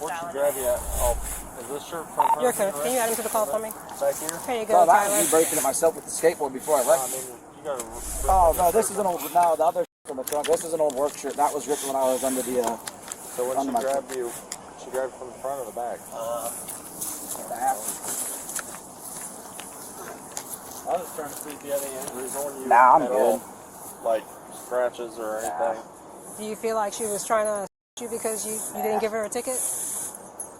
Where'd she grab you at? Oh, is this shirt from her? You're okay. Can you add him to the call for me? Back here? Here you go, that Tyler. was me breaking it myself with the skateboard before I left. You gotta Oh, no, this is an old, no, the other from the trunk. This is an old work shirt. That was ripped when I was under the, So when she grabbed you, she grabbed from the front or the back? I was trying to see if you had any injuries on you. Nah, I'm at good. all, like scratches or anything. Do you feel like she was trying to you because you didn't give her a ticket?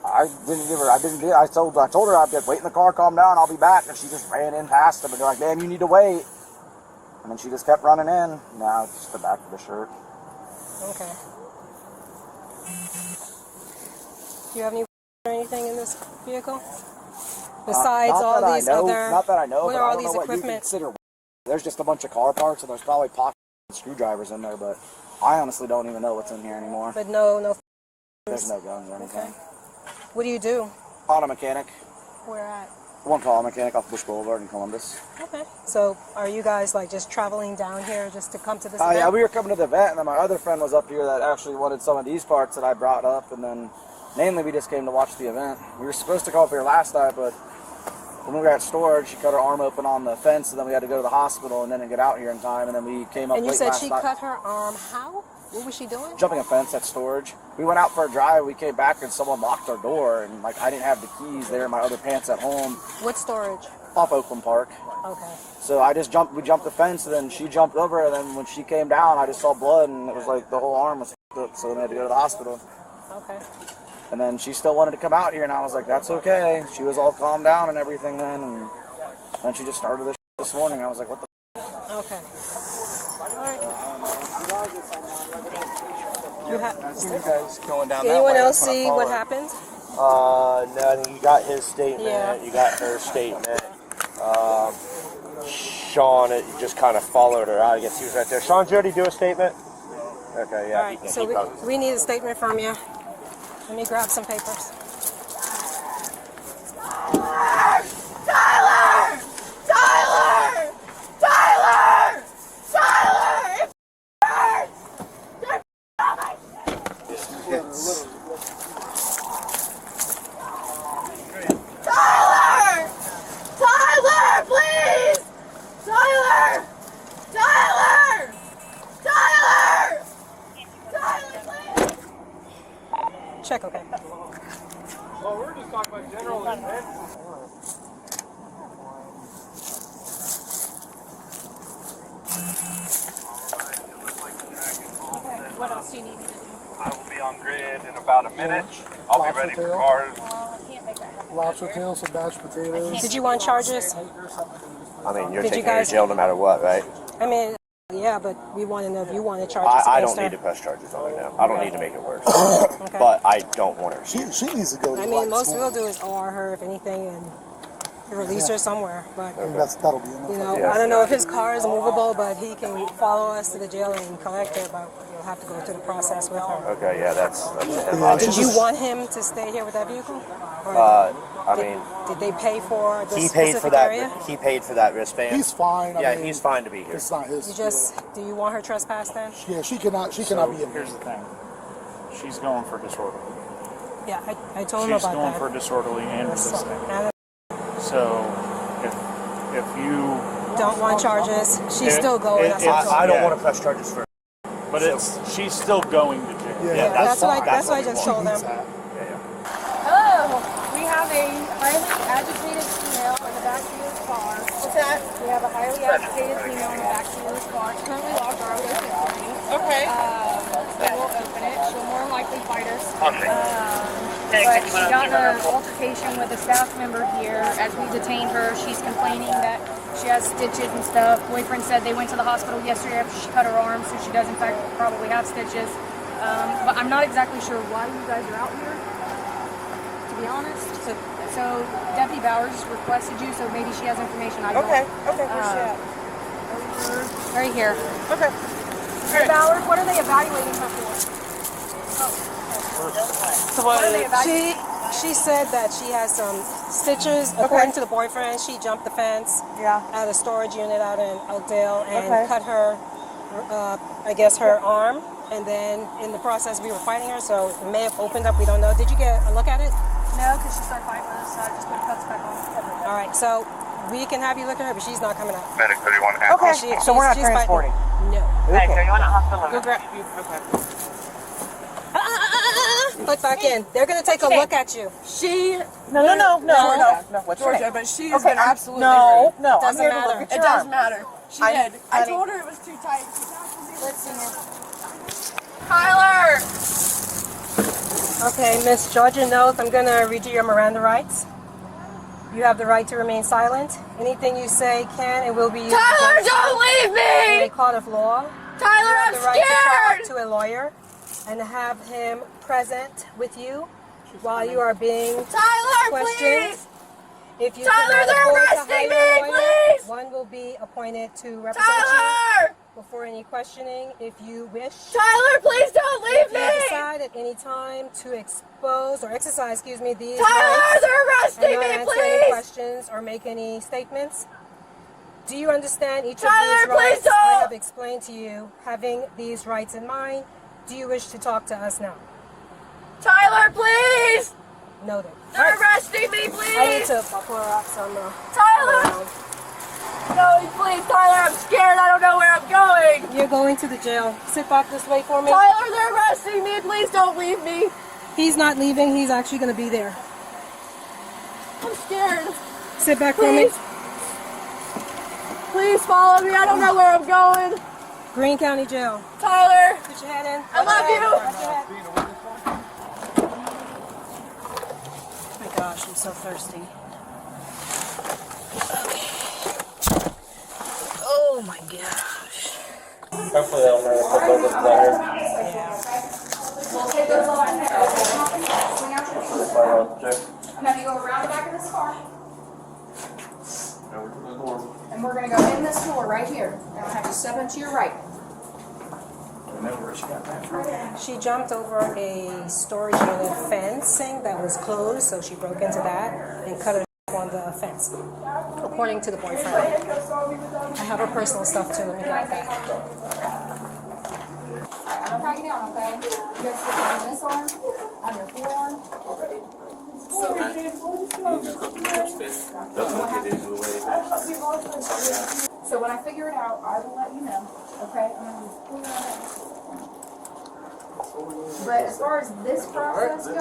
I told her I'd wait in the car, calm down, I'll be back. And she just ran in past them and they're like, man, you need to wait. And then she just kept running in. Now it's just the back of the shirt. Okay. Do you have any or anything in this vehicle? Besides all these other... Not that I know, what but are I all don't these know what you equipment? consider. There's just a bunch of car parts and there's probably pocket screwdrivers in there, but I honestly don't even know what's in here anymore. But no There's no guns or anything. Okay. What do you do? Auto mechanic. Where at? One call mechanic off Bush Boulevard in Columbus. Okay. So are you guys like just traveling down here just to come to this event? Yeah, we were coming to the event, and then my other friend was up here that actually wanted some of these parts that I brought up, and then mainly we just came to watch the event. We were supposed to come up here last night, but when we were at storage, she cut her arm open on the fence, and then we had to go to the hospital and then get out here in time, and then we came up And you late said last she night. cut her arm. How? What was she doing? Jumping a fence at storage. We went out for a drive, we came back, and someone locked our door, and like I didn't have the keys there in my other pants at home. What storage? Off Oakland Park. Okay. So we jumped the fence, and then she jumped over, and then when she came down, I just saw blood, and it was like the whole arm was up, so we had to go to the hospital. Okay. And then she still wanted to come out here, and I was like, that's okay. She was all calmed down and everything then, and then she just started this morning. I was like, what the Okay. I see you guys going down Did that anyone way. else see what happened? No, you got his statement. Yeah. You got her statement. Sean just kind of followed her out. I guess he was right there. Sean, did you already do a statement? Okay, yeah. All right. So we need a statement from you. Let me grab some papers. Tyler! Tyler! Tyler! Tyler! Tyler! It hurts! They're on my Tyler! Tyler, please! Tyler! Tyler! Tyler! Tyler, please! Check, okay. Well, we're just talking about general events. What else do you need me to do? I will be on grid in about a minute. I'll be ready for cars. Lobster tail, some mashed potatoes. Did you want charges? I mean, you're Did you taking her to guys- jail no matter what, right? I mean, yeah, but we want to know if you want to charge us I don't against her. need to press charges on her now. I don't need to make it worse. Okay. But I don't want her. She needs to go to I mean, most we'll do is OR her, if anything, and release her somewhere. But that'll be enough. you know, I don't know if his car is movable, but he can follow us to the jail and collect her. But you'll have to go through the process with her. Okay, yeah, that's Did you want him to stay here with that vehicle? Or I mean, did they pay for this he paid specific for that. area? He paid for that wristband. He's fine. I Yeah, mean, he's fine to be here. It's not his. You just do you want her trespassed then? Yeah, she cannot be in. Here's the thing. She's going for disorderly. Yeah, I told him She's about going that. for disorderly and That's resisting. now So if you don't want charges, she's still going. That's what I told I him. don't want to press charges for her. But she's still going to jail. Yeah, that's what I just told them. Hello. We have a highly agitated female in the backseat of the car. What's that? We have a highly agitated female in the backseat of the car. It's currently locked. Our window is open. Okay. So we'll open it. She'll more than likely fight us. But she got in an altercation with a staff member here. As we detained her, she's complaining that she has stitches and stuff. Boyfriend said they went to the hospital yesterday after she cut her arm, so she does in fact probably have stitches. But I'm not exactly sure why you guys are out here, to be honest. So Deputy Bowers requested you, so maybe she has information I don't. Okay, where's she at? Right here. Okay. Ballard, what are they evaluating her for? So what are they She said that she has some stitches. According to the boyfriend, she jumped the fence at a storage unit out in Oakdale and cut her, I guess, her arm. And then in the process, we were fighting her, so it may have opened up. We don't know. Did you get a look at it? No, because she started fighting with us, so I just put cuts back on. All right, so we can have you look at her, but she's not coming out. Medic 31 Okay, so we're not transporting. No. Okay. you want a hospital? Go grab. Okay. Put back in. They're going to take a look at you. No. What's Georgia, your name? but she is Okay, absolutely no. It I'm doesn't here to matter. look at your It does arm. matter. She I- did. I honey. told her it was too tight. Let's see her. Tyler! Okay, Miss Georgia Noth, I'm going to read you your Miranda rights. You have the right to remain silent. Anything you say can and will be used Tyler, against you don't leave me! in a court of law. Tyler, You have I'm the right scared! to talk to a lawyer and have him present with you while you are being Tyler, questioned. please! If you Tyler, cannot they're afford to arresting hire a me, lawyer, please! one will be appointed to represent Tyler! you before any questioning if you wish. Tyler, please don't leave If you me! decide at any time to expose or exercise, these Tyler, rights they're and arresting not me, answer any please! questions or make any statements, do you understand each Tyler, of these please rights don't! I have explained to you? Having these rights in mind, do you wish to talk to us now? Tyler, please! Noted. They're arresting me, please! I need to pour up some. Tyler! No, please, Tyler, I'm scared. I don't know where I'm going. You're going to the jail. Sit back this way for me. Tyler, they're arresting me. Please don't leave me. He's not leaving. He's actually going to be there. I'm scared. Sit back Please. for me. Please follow me. I don't know where I'm going. Greene County Jail. Tyler. Put your head in. I love you. Oh my gosh, I'm so thirsty. Oh my gosh. Hopefully they'll know if the building's better. We'll take those all in there. Swing out your feet. Now you go around the back of this car. And we're going to go in this door right here. And I'll have you step into your right. She jumped over a storage unit fencing that was closed, so she broke into that and cut her on the fence, according to the boyfriend. I have her personal stuff too. Let me get that. I'm going to pat you down, okay? You guys sit on this arm, on your forearm. So when I figure it out, I will let you know, okay? I'm going to pull your head. But as far as this process goes,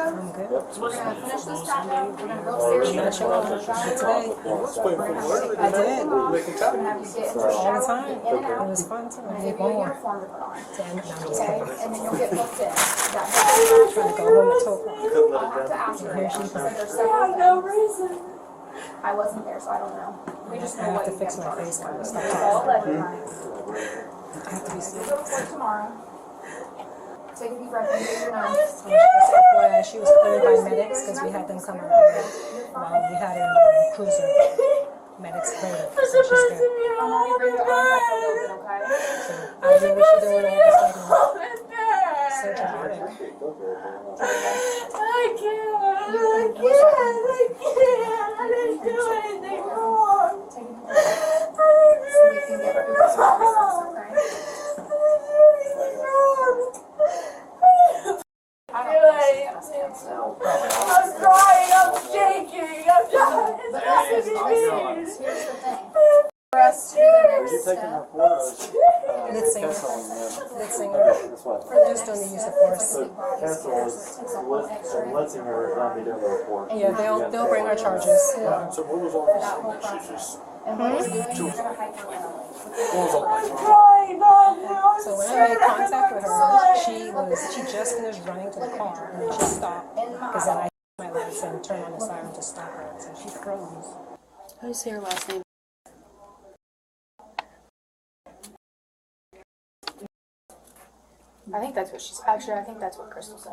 we're going to finish this tap out. We're going to go upstairs. We're going to Today, I did. We're going to have you get into the All the shower, time. in and out. It was fun too. I And need give you one a more. uniform to put on. Okay. And then you'll get booked in. I'm trying to go home at 2 o'clock. I'll have to ask her. Here she She said comes. there's several no reason. I wasn't there, so I don't know. We just I know have what to you fix get my charged face for. kind of It's stuff. all legend, honey. I have to be We'll go to work tomorrow. Take a deep breath and get your nose. She was cleared by medics because we had them come out here while we had her in the cruiser. Medics cleared her, so she's good. I'm only bringing her back a little bit, okay? I don't know what she's doing all this like so dramatic. I can't do anything wrong. So we can get through this process, okay? I'm crying, I'm shaking, I'm trying. But here's the thing. For us to do the next step, Lead singer. Lead singer. Just doing the use of force. Yeah, they'll bring her charges. So what was all that whole process. And what we're doing, you're going to hyper it out. So when I made contact with her, she just finished running to the car and then she stopped because then I hit my lights and turned on the siren to stop her. So she froze. How do you say her last name? I think that's what she's, actually, I think that's what Crystal said.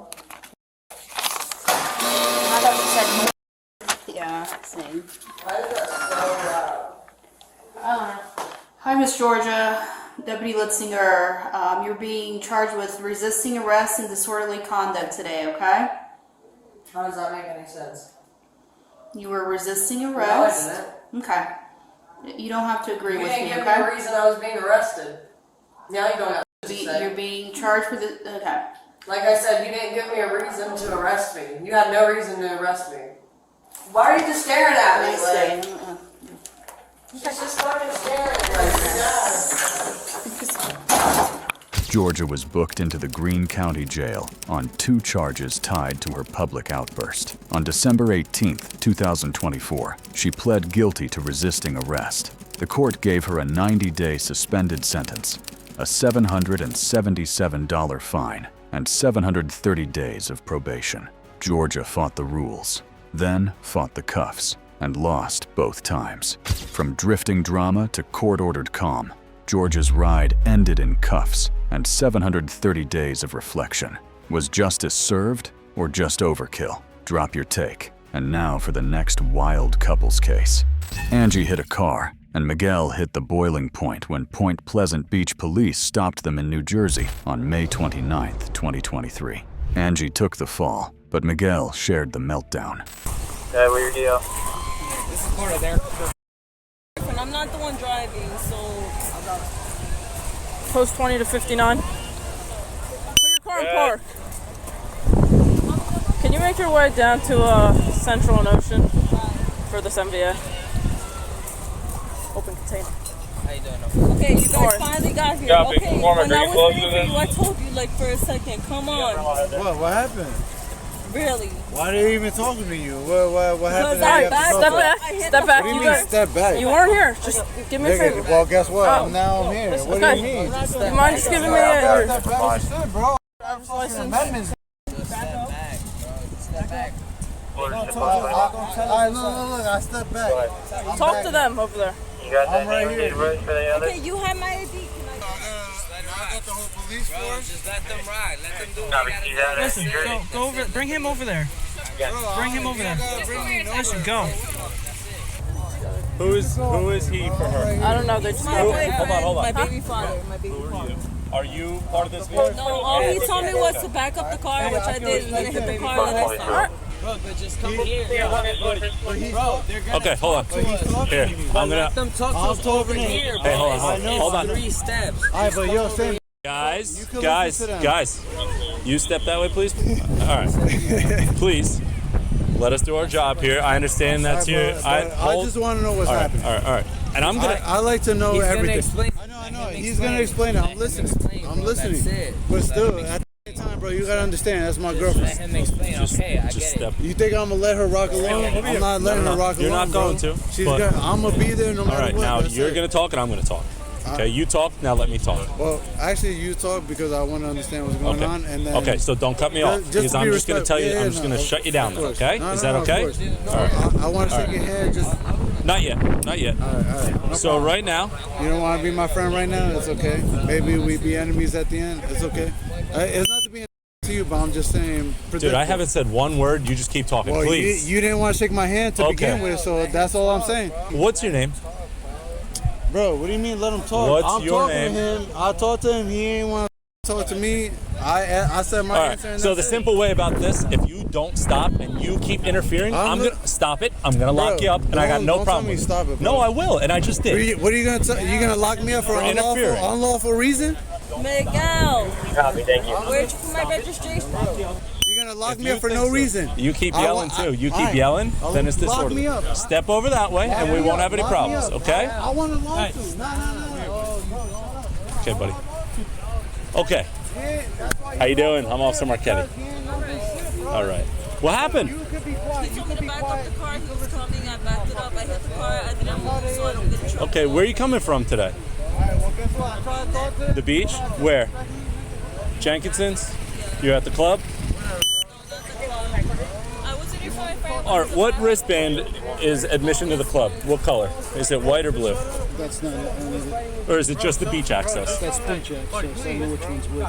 I thought she said Yeah, same. Hi, Miss Georgia. Deputy Litzinger, you're being charged with resisting arrest and disorderly conduct today, okay? How does that make any sense? You were resisting arrest. No, I didn't. Okay. You don't have to agree with me, okay? You didn't give me a reason I was being arrested. Now you don't have to say. You're being charged with it, okay. Like I said, you didn't give me a reason to arrest me. You had no reason to arrest me. Why are you just staring at me? Like, she's just fucking staring at me. Georgia was booked into the Greene County Jail on 2 charges tied to her public outburst. On December 18, 2024, she pled guilty to resisting arrest. The court gave her a 90-day suspended sentence, a $777 fine, and 730 days of probation. Georgia fought the rules, then fought the cuffs, and lost both times. From drifting drama to court-ordered calm, Georgia's ride ended in cuffs and 730 days of reflection. Was justice served or just overkill? Drop your take. And now for the next wild couples case. Angie hit a car, and Miguel hit the boiling point when Point Pleasant Beach police stopped them in New Jersey on May 29, 2023. Angie took the fall, but Miguel shared the meltdown. Hey, what's your deal? This is part of their... And I'm not the one driving, so... Post 20 to 59. Put your car in park. Can you make your way down to Central and Ocean for this MVA? Open container. How you doing? Okay, you guys finally got here. Copy. Okay, Performer, when I bring it was closer waiting to for you, I told you like for a second. Come on. What happened? Really? Why are they even talking to you? What happened? Step back. Step back. What do you mean step back? You weren't here. Just give me a favor. Well, guess what? Oh. Now I'm here. What Okay. do you mean? You mind just giving me your Understood, bro. driver's license? Amendments. Step back. Alright, look, I step back. Talk to them over there. I'm right here. Okay, you have my ID. I got the whole police force. Just let them ride. Let them do what they gotta do. Listen, go over. Bring him over there. Bring him over there. Listen, go. Who is he for her? I don't know. They just Hold on. My baby father. My baby father. Are you part of this vehicle? No, all he told me was to back up the car, which I did, and then I hit the car and I stopped. Bro, but just come here. Okay, hold on. Here, I'm gonna. Let them talk I'll to us talk over to them. here, Hey, bro. hold on. 3 steps. Alright, but yo, Sam. Guys, you step that way, please. All right, please. Let us do our job here. I understand that's your. I just want to know what's happening. All right. And I'm gonna. I like to know everything. Explain. I know. He's gonna explain it. I'm listening. I'm listening. But still, at the same time, bro, you gotta understand. That's my girlfriend. Let him explain. Okay, I get it. You think I'm gonna let her rock alone? I'm not letting her rock alone. You're not going bro. to. I'm gonna be there no matter what. All right, now you're gonna talk and I'm gonna talk. Okay, you talk, now let me talk. Well, actually, you talk because I want to understand what's going on. And then okay, so don't cut me off. Because I'm just going to tell you, I'm just going to shut you down then, okay? Is that okay? All right. I want to shake your hand. Just Not yet. All right. No so problem. Right now. You don't want to be my friend right now? It's okay. Maybe we be enemies at the end. It's okay. It's not to be to you, but I'm just saying. Dude, I haven't said one word. You just keep talking, well, please. You didn't want to shake my hand to begin with, so that's all I'm saying. What's your name? Bro, what do you mean let him talk? What's your name? To him. I talked to him. He ain't want to talk to me. I said my answer. And so the simple way about this, if you don't stop and you keep interfering, I'm going to stop it. I'm going to lock you up, and I got no problem. Don't tell me stop it, bro. No, I will, and I just did. What are you going to tell? You going to lock me up for unlawful reason? Miguel. Copy, thank you. Where'd you put my registration? You're gonna lock me up for no reason. You keep yelling too. You keep yelling, then it's disorderly. Step over that way, and we won't have any problems. Okay? I want to lock you. No. Okay, buddy. Okay. How you doing? I'm Officer Marchetti. All right. What happened? He told me to back up the car. He was coming. I backed it up. I hit the car. I didn't move, so I don't get in trouble. Okay, where are you coming from today? The beach? Where? Jenkinson's? You're at the club? All right, what wristband is admission to the club? What color? Is it white or blue? That's not it. Or is it just the beach access? That's beach access. I know which one's which.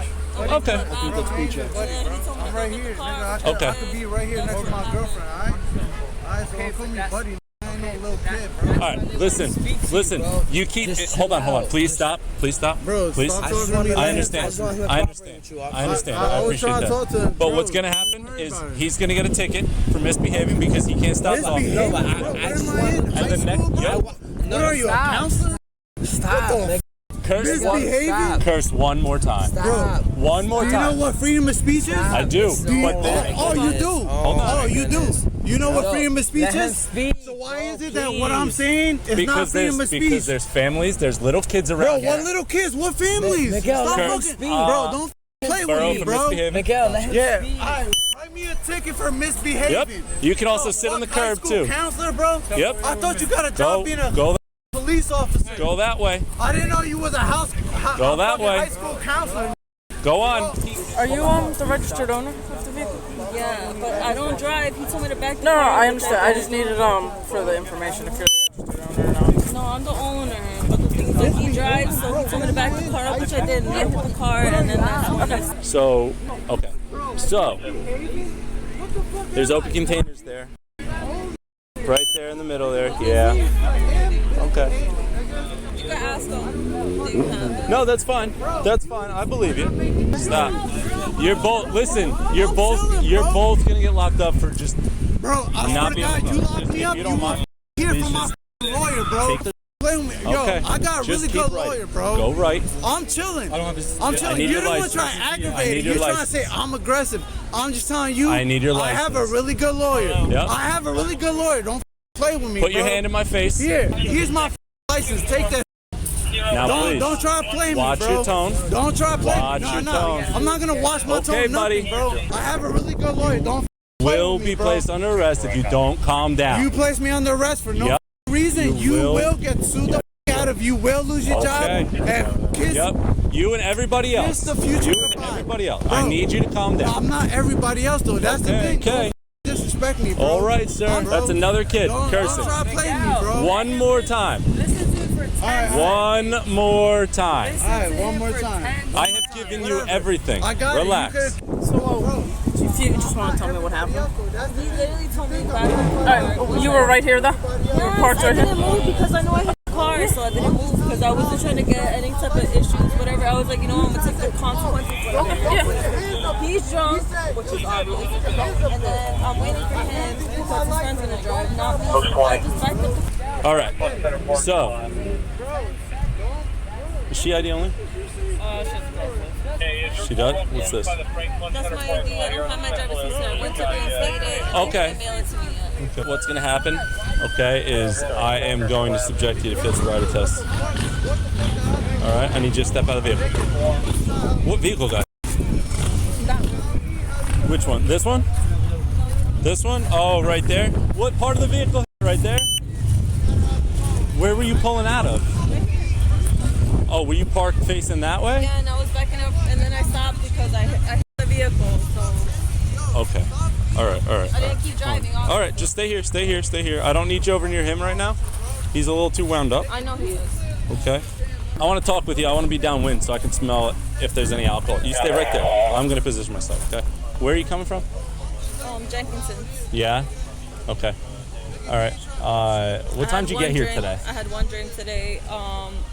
Okay. I think that's beach access. I'm right here. Okay. I could be right here next to my girlfriend, alright? Alright, so don't call me buddy. I ain't All right, listen. You keep. Hold on. Please stop. Bro, please. stop talking to me. I understand. I appreciate that. But what's gonna happen is he's gonna get a ticket for misbehaving because he can't stop talking. No, but what are you, a counselor? Stop. Curse one more time. Bro, one more time. Do you know what freedom of speech is? I do. You do? Hold on. Oh, you do? You know what freedom of speech is? So why is it that what I'm saying is not freedom of speech? Because there's families, there's little kids around. Bro, what little kids? What families? Miguel, Stop fucking, bro, don't play with me, bro. Miguel, let him speak. Write me a ticket for misbehaving. Yep. You can also sit on the curb too. Counselor, bro? Yep. I thought you got a job being a police officer. Go that way. I didn't know you was a Go that way. high school counselor. Go on. Are you the registered owner of the vehicle? Yeah, but I don't drive. He told me to back the No, car. I understand. I just needed for the information if you're the registered owner or not. No, I'm the owner. But the thing is that he drives, so he told me to back the car up, which I did. And I hit the car, and then that's when So, there's open containers there. Right there in the middle there. Yeah. Okay. You can ask them. No, that's fine. That's fine. I believe you. Stop. You're both. Listen. You're both gonna get locked up for just. Bro, I swear to God, you locked me up. You want to hear from my lawyer, bro. Play with me. Yo, Okay. I got a really good lawyer, bro. Go right. I'm chilling. I'm I chilling. need You're your the one license. trying to I aggravate need it. your You're trying to license. say I'm aggressive. I'm just telling you. I need your I have a license. really good lawyer. Yep. I have a really good lawyer. Don't play with me, Put bro. your hand in my face. Here's my license. Take that. Now, please. Don't try to play me, Watch bro. your tone. Don't try to play Watch me. your No. tone. I'm not gonna watch my tone. Okay, Nothing, buddy. bro. I have a really good lawyer. Don't Will be placed under arrest if you don't calm down. You place me under arrest for no reason. You will get sued the out of. You will lose your job. And kiss. Yep. You and everybody else. Kiss the future You and everybody else. I need you to calm down. I'm not everybody else though. That's the thing. Okay. Don't disrespect me, bro. All right, sir. That's another kid cursing. Don't try to play me, bro. One more time. One more time. All right, one more time. I have given you everything. I got Relax. it. So, if you just want to tell me what happened. He literally told me back. Alright, you were right here though? You were parked right here? I didn't move because I know I hit the car, so I didn't move because I wasn't trying to get any type of issues, whatever. I was like, you know, I'm going to take the consequences. Yeah. He's drunk, which is obvious. And then I'm waiting for him because his friend's going to drive, not me. I just backed up the All right. So, is she ID only? She does? What's this? That's my ID. I don't have my driver's license. I went to reinstate it. And Okay. they didn't mail it to me yet. Okay. What's going to happen, okay, is I am going to subject you to physical sobriety test. All right? I need you to step out of the vehicle. What vehicle, guy? Which one? This one? This one? Oh, right there. What part of the vehicle? Right there? Where were you pulling out of? Oh, were you parked facing that way? Yeah, and I was backing up, and then I stopped because I hit the vehicle, so... Okay. All right. I didn't keep driving. All right, just stay here. I don't need you over near him right now. He's a little too wound up. I know he is. Okay. I want to talk with you. I want to be downwind so I can smell it if there's any alcohol. You stay right there. I'm going to position myself, okay? Where are you coming from? Jenkinson's. Yeah? Okay. All right. What time did you get here today? I had one drink today,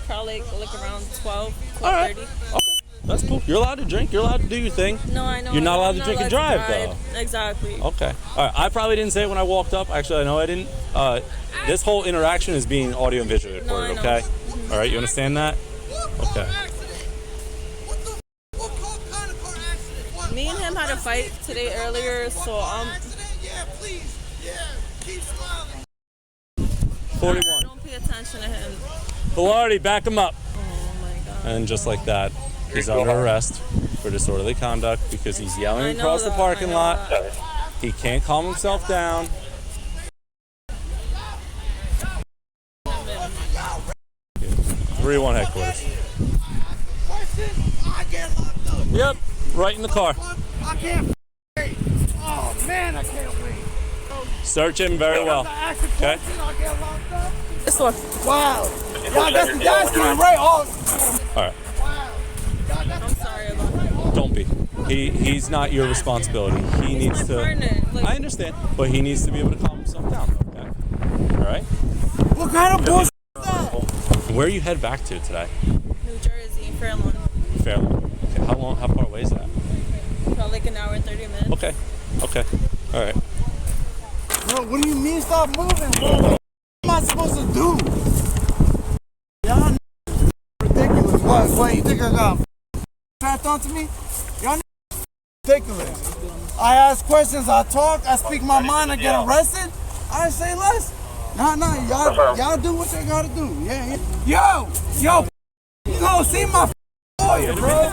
probably like around 12:30. All right. Okay. That's cool. You're allowed to drink. You're allowed to do your thing. No, I know. You're not allowed to drink and drive, though. Exactly. Okay. All right. I probably didn't say it when I walked up. Actually, I know I didn't. This whole interaction is being audio and visually recorded, okay? All right. You understand that? Okay. Me and him had a fight today earlier, so 41. Don't pay attention to him. Velarde, back him up. Oh my God. And just like that, he's under arrest for disorderly conduct because he's yelling across the parking lot. He can't calm himself down. .3-1 headquarters. Yep, right in the car. I can't wait. Oh man, I can't wait. Search him very well. Okay. This one. Wow. Y'all got the guys getting right off. All right. I'm sorry about that. Don't be. He's not your responsibility. He needs to. I understand, but he needs to be able to calm himself down. Okay. All right. What kind of bullshit is that? Where you head back to today? New Jersey, Fairlawn. Fairlawn. Okay. How far away is that? About like an hour and 30 minutes. Okay. Okay. All right. Bro, what do you mean stop moving, bro? What am I supposed to do? Y'all ridiculous. What, you think I got trapped onto me? Y'all ridiculous. I ask questions, I talk, I speak my mind, I get arrested. I say less. Nah, y'all do what you gotta do. Yeah. Yo, you gonna see my lawyer, bro.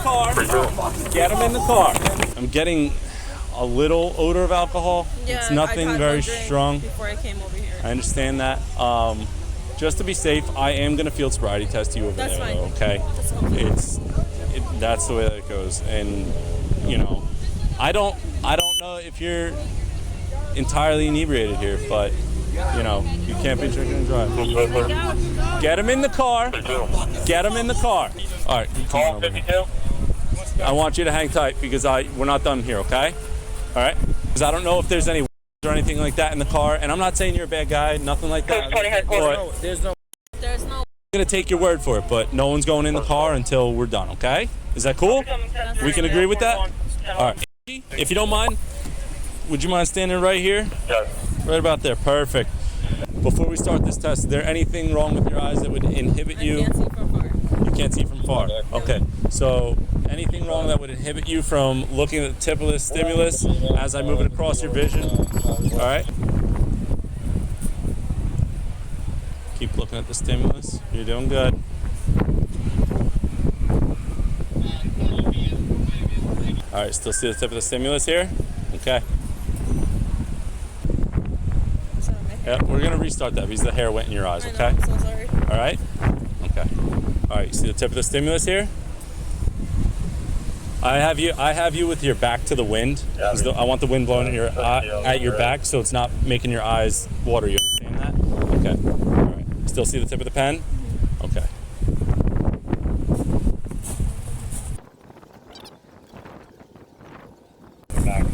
Get him in the car. I'm getting a little odor of alcohol. Yeah, it's nothing very strong. Before I came over here. I understand that. Just to be safe, I am gonna field sobriety test you over That's there. fine. Though, okay. That's the way that it goes, and you know, I don't know if you're entirely inebriated here, but you know, you can't be drinking and driving. Get him in the car. Get him in the car. All right. Come on over here. I want you to hang tight because we're not done here, okay? All right? Because I don't know if there's any or anything like that in the car, and I'm not saying you're a bad guy, nothing like that. But There's no. I'm gonna take your word for it, but no one's going in the car until we're done, okay? Is that cool? We can agree with that? All right. If you don't mind, would you mind standing right here? Yes. Right about there. Perfect. Before we start this test, is there anything wrong with your eyes that would inhibit you? I can't see from far. You can't see from far. Okay. So anything wrong that would inhibit you from looking at the tip of this stimulus as I move it across your vision? All right. Keep looking at the stimulus. You're doing good. All right, still see the tip of the stimulus here? Okay. Yeah, we're gonna restart that because the hair went in your eyes, okay? I'm so sorry. All right? Okay. All right, you see the tip of the stimulus here? I have you with your back to the wind. I want the wind blowing at your back so it's not making your eyes water. You understand that? Okay. All right. Still see the tip of the pen? Okay.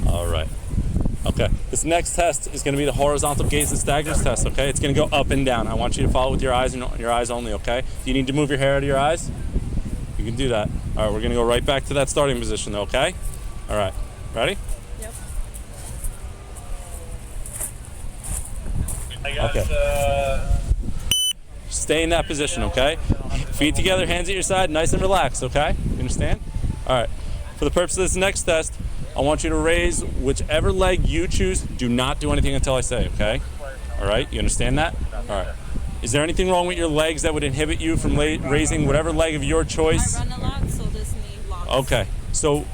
All right. Okay. This next test is going to be the horizontal gaze and staggers test, okay? It's going to go up and down. I want you to follow with your eyes and your eyes only, okay? Do you need to move your hair out of your eyes? You can do that. All right, we're going to go right back to that starting position, though, okay? All right. Ready? Yep. Okay. Stay in that position, okay? Feet together, hands at your side, nice and relaxed, okay? You understand? All right. For the purpose of this next test, I want you to raise whichever leg you choose. Do not do anything until I say, okay? All right, you understand that? All right. Is there anything wrong with your legs that would inhibit you from raising whatever leg of your choice? I run a lot, so this knee locks. Okay, so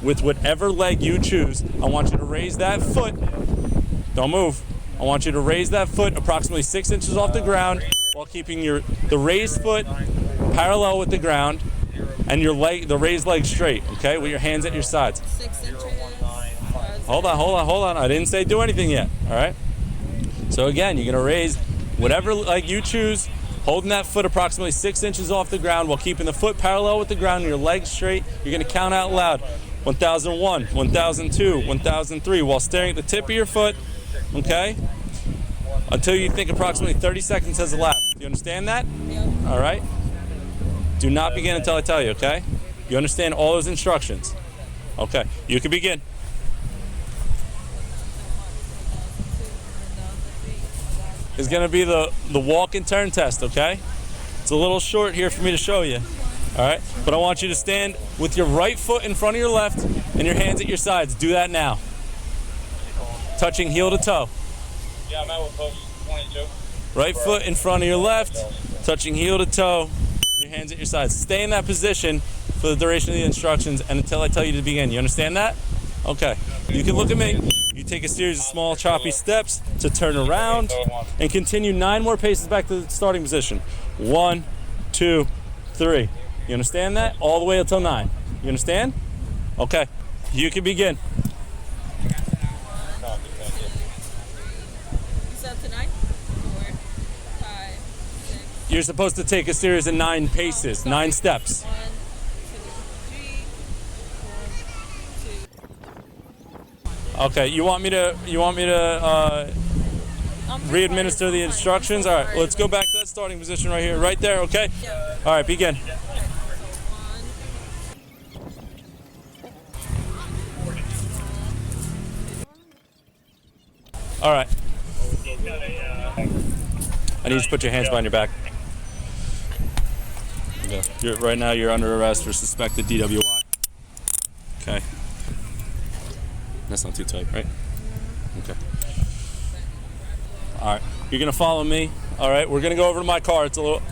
with whatever leg you choose, I want you to raise that foot. Don't move. I want you to raise that foot approximately 6 inches off the ground while keeping the raised foot parallel with the ground and the raised leg straight, okay, with your hands at your sides. 6 inches. Hold on. I didn't say do anything yet, all right? So again, you're gonna raise whatever leg you choose, holding that foot approximately 6 inches off the ground while keeping the foot parallel with the ground and your legs straight. You're gonna count out loud. 1001, 1002, 1003 while staring at the tip of your foot, okay? Until you think approximately 30 seconds has elapsed. Do you understand that? Yep. All right? Do not begin until I tell you, okay? You understand all those instructions? Okay, you can begin. It's gonna be the walk and turn test, okay? It's a little short here for me to show you, all right? But I want you to stand with your right foot in front of your left and your hands at your sides. Do that now. Touching heel to toe. Yeah, I'm at with post 22. Right foot in front of your left, touching heel to toe, your hands at your sides. Stay in that position for the duration of the instructions and until I tell you to begin. You understand that? Okay. You can look at me. You take a series of small choppy steps to turn around and continue 9 more paces back to the starting position. 1, 2, 3. You understand that? All the way until 9. You understand? Okay. You can begin. You're supposed to take a series of 9 paces, 9 steps. 1, 2, 3, 4, 2. Okay, you want me to re-administer the instructions. All right, let's go back to that starting position right here, right there. Okay. All right, begin. All right. I need you to put your hands behind your back. Okay. Right now, you're under arrest for suspected DWI. Okay. That's not too tight, right? Okay. All right. You're gonna follow me. All right. We're gonna go over to my car. It's a little.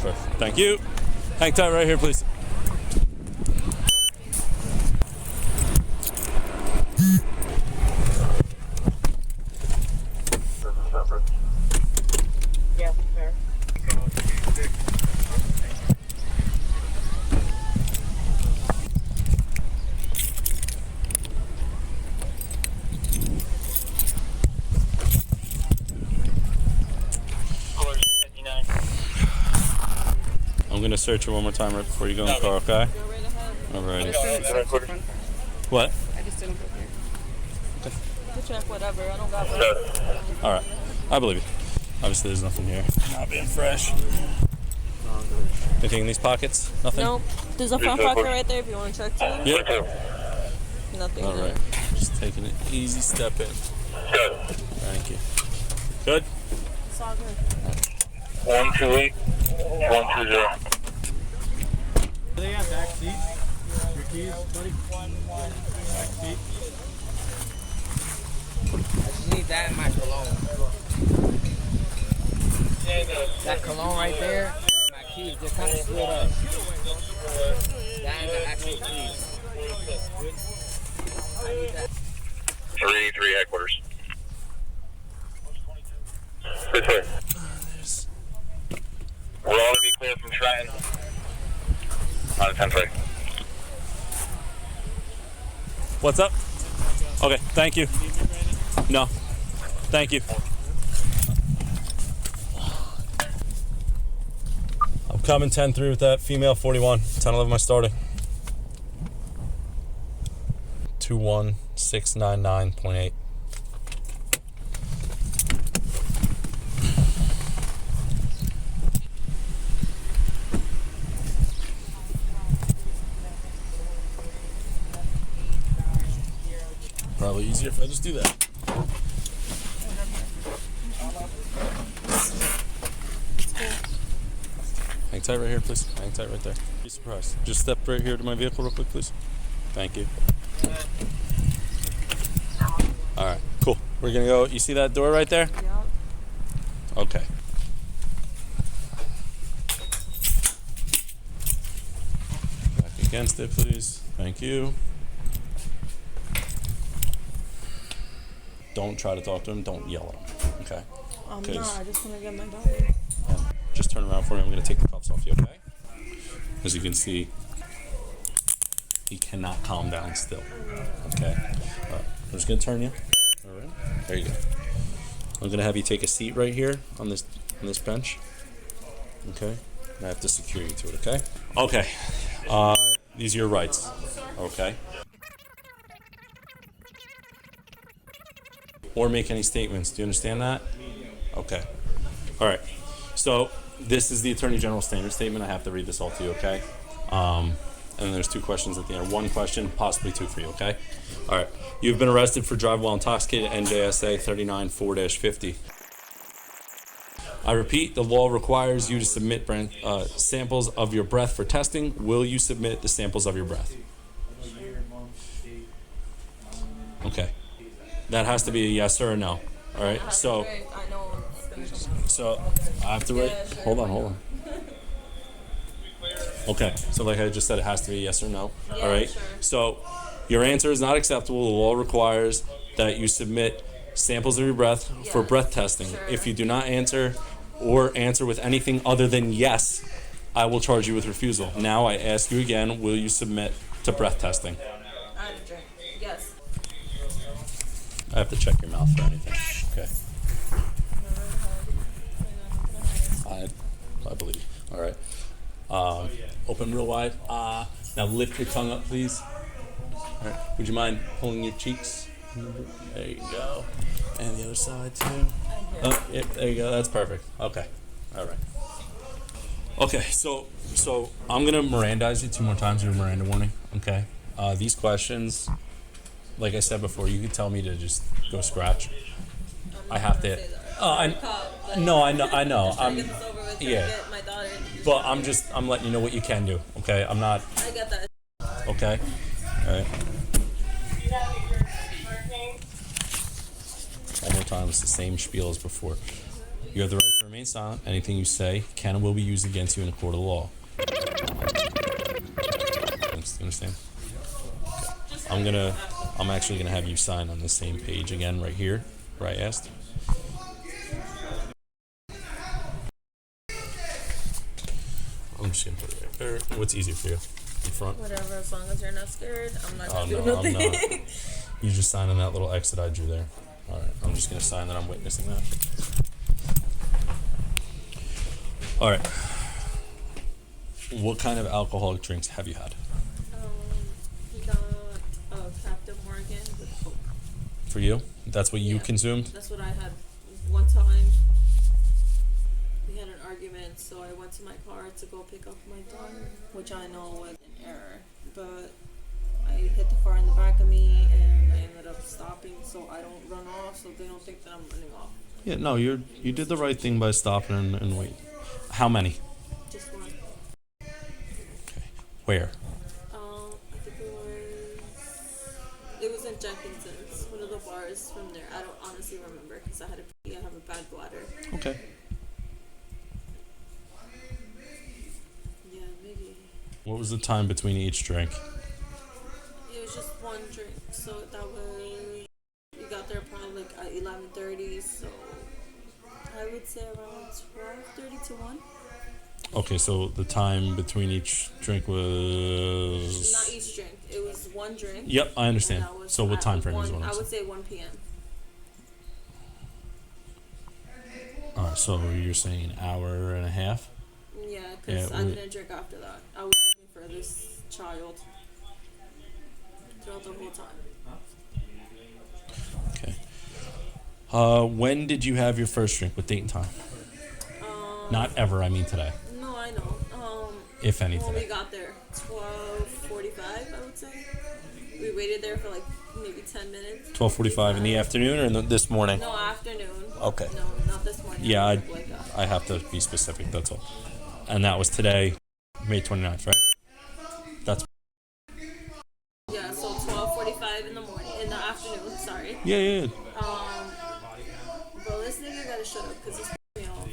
Perfect. Thank you. Hang tight right here, please. Yeah, fair. I'm gonna search you one more time right before you go in the car, okay? Alrighty. What? I just didn't go here. Okay. To check whatever. I don't got All right. I believe you. Obviously, there's nothing here. Not being fresh. Anything in these pockets? Nothing? Nope. There's a front pocket right there if you want to check too. Yep. Nothing. All right. Just taking an easy step in. Good. Thank you. Good? It's all good. 128 120. Are they at back seat? Your keys, buddy? Back seat. I just need that in my cologne. That cologne right there, and my keys, they're kind of split up. That and the actual keys. I need that. 3 headquarters. This way. We're all to be clear from Trenton. On 10-3. What's up? Okay, thank you. No. Thank you. I'm coming 10-3 with that female 41. 10-11 my starting. 21699.8. Probably easier if I just do that. Hang tight right here, please. Hang tight right there. Be surprised. Just step right here to my vehicle real quick, please. Thank you. All right, cool. We're gonna go, you see that door right there? Yeah. Okay. Back against it, please. Thank you. Don't try to talk to him. Don't yell at him. Okay? No, I just want to get my body. Just turn around for me. I'm going to take the cuffs off you, okay? As you can see, he cannot calm down still. Okay? All right. I'm just going to turn you. All right. There you go. I'm going to have you take a seat right here on this bench. Okay? And I have to secure you to it, okay? Okay. These are your rights. Okay? Or make any statements. Do you understand that? Okay. All right. So this is the Attorney General standard statement. I have to read this all to you, okay? And then there's 2 questions at the end. 1 question, possibly 2 for you, okay? All right. You've been arrested for drive while intoxicated, NJSA 394-50. I repeat, the law requires you to submit samples of your breath for testing. Will you submit the samples of your breath? Okay. That has to be a yes or a no. All right. So I have to write. Hold on. Okay. So like I just said, it has to be a yes or no. All right. Sure. So your answer is not acceptable. The law requires that you submit samples of your breath for breath testing. Sure. If you do not answer or answer with anything other than yes, I will charge you with refusal. Now I ask you again, will you submit to breath testing? Yes. I have to check your mouth for anything. Okay. I believe you. All right. Open real wide. Now lift your tongue up, please. All right. Would you mind pulling your cheeks? There you go. And the other side too. Yeah, there you go. That's perfect. Okay. All right. Okay, so I'm gonna Mirandize you 2 more times. Your Miranda warning. Okay. These questions, like I said before, you can tell me to just go scratch. I have to. I know. Yeah. But I'm letting you know what you can do. Okay. I'm not. I get that. Okay. All right. One more time. It's the same spiel as before. You have the right to remain silent. Anything you say can and will be used against you in a court of law. Understand? Okay. I'm actually gonna have you sign on the same page again right here, where I asked. I'm just gonna put it right there. What's easier for you? In front? Whatever, as long as you're not scared, I'm not gonna do No, nothing. I'm not. You just sign on that little X that I drew there. All right, I'm just gonna sign that I'm witnessing that. All right. What kind of alcoholic drinks have you had? We got Captain Morgan with Coke. For you? That's what you consumed? That's what I had one time. We had an argument, so I went to my car to go pick up my daughter, which I know was an error. But I hit the car in the back of me, and I ended up stopping so I don't run off, so they don't think that I'm running off. Yeah, no, you did the right thing by stopping and wait. How many? Just one. Okay. Where? I think it was in Jenkinson's, one of the bars from there. I don't honestly remember because I have a bad bladder. Okay. Yeah, maybe. What was the time between each drink? It was just one drink, so that was, we got there probably like at 11:30, so I would say around 12:30 to 1. Okay, so the time between each drink was... Not each drink, it was one drink. Yep, I understand. So what time frame is one? I would say 1 p.m. Alright, so you're saying an hour and a half? Yeah, because I didn't drink after that. I was looking for this child throughout the whole time. Okay. When did you have your first drink? What date and time? Not ever, I mean today. No, I know. If any When today. we got there, 12:45, I would say. We waited there for like maybe 10 minutes. 12:45 in the afternoon or this morning? No, afternoon. Okay. No, not this morning. Yeah, Like I have to be specific, that's all. And that was today, May 29th, right? That's... Yeah, so 12:45 in the morning, in the afternoon, sorry. Yeah. Bro, this nigga gotta shut up because it's me off.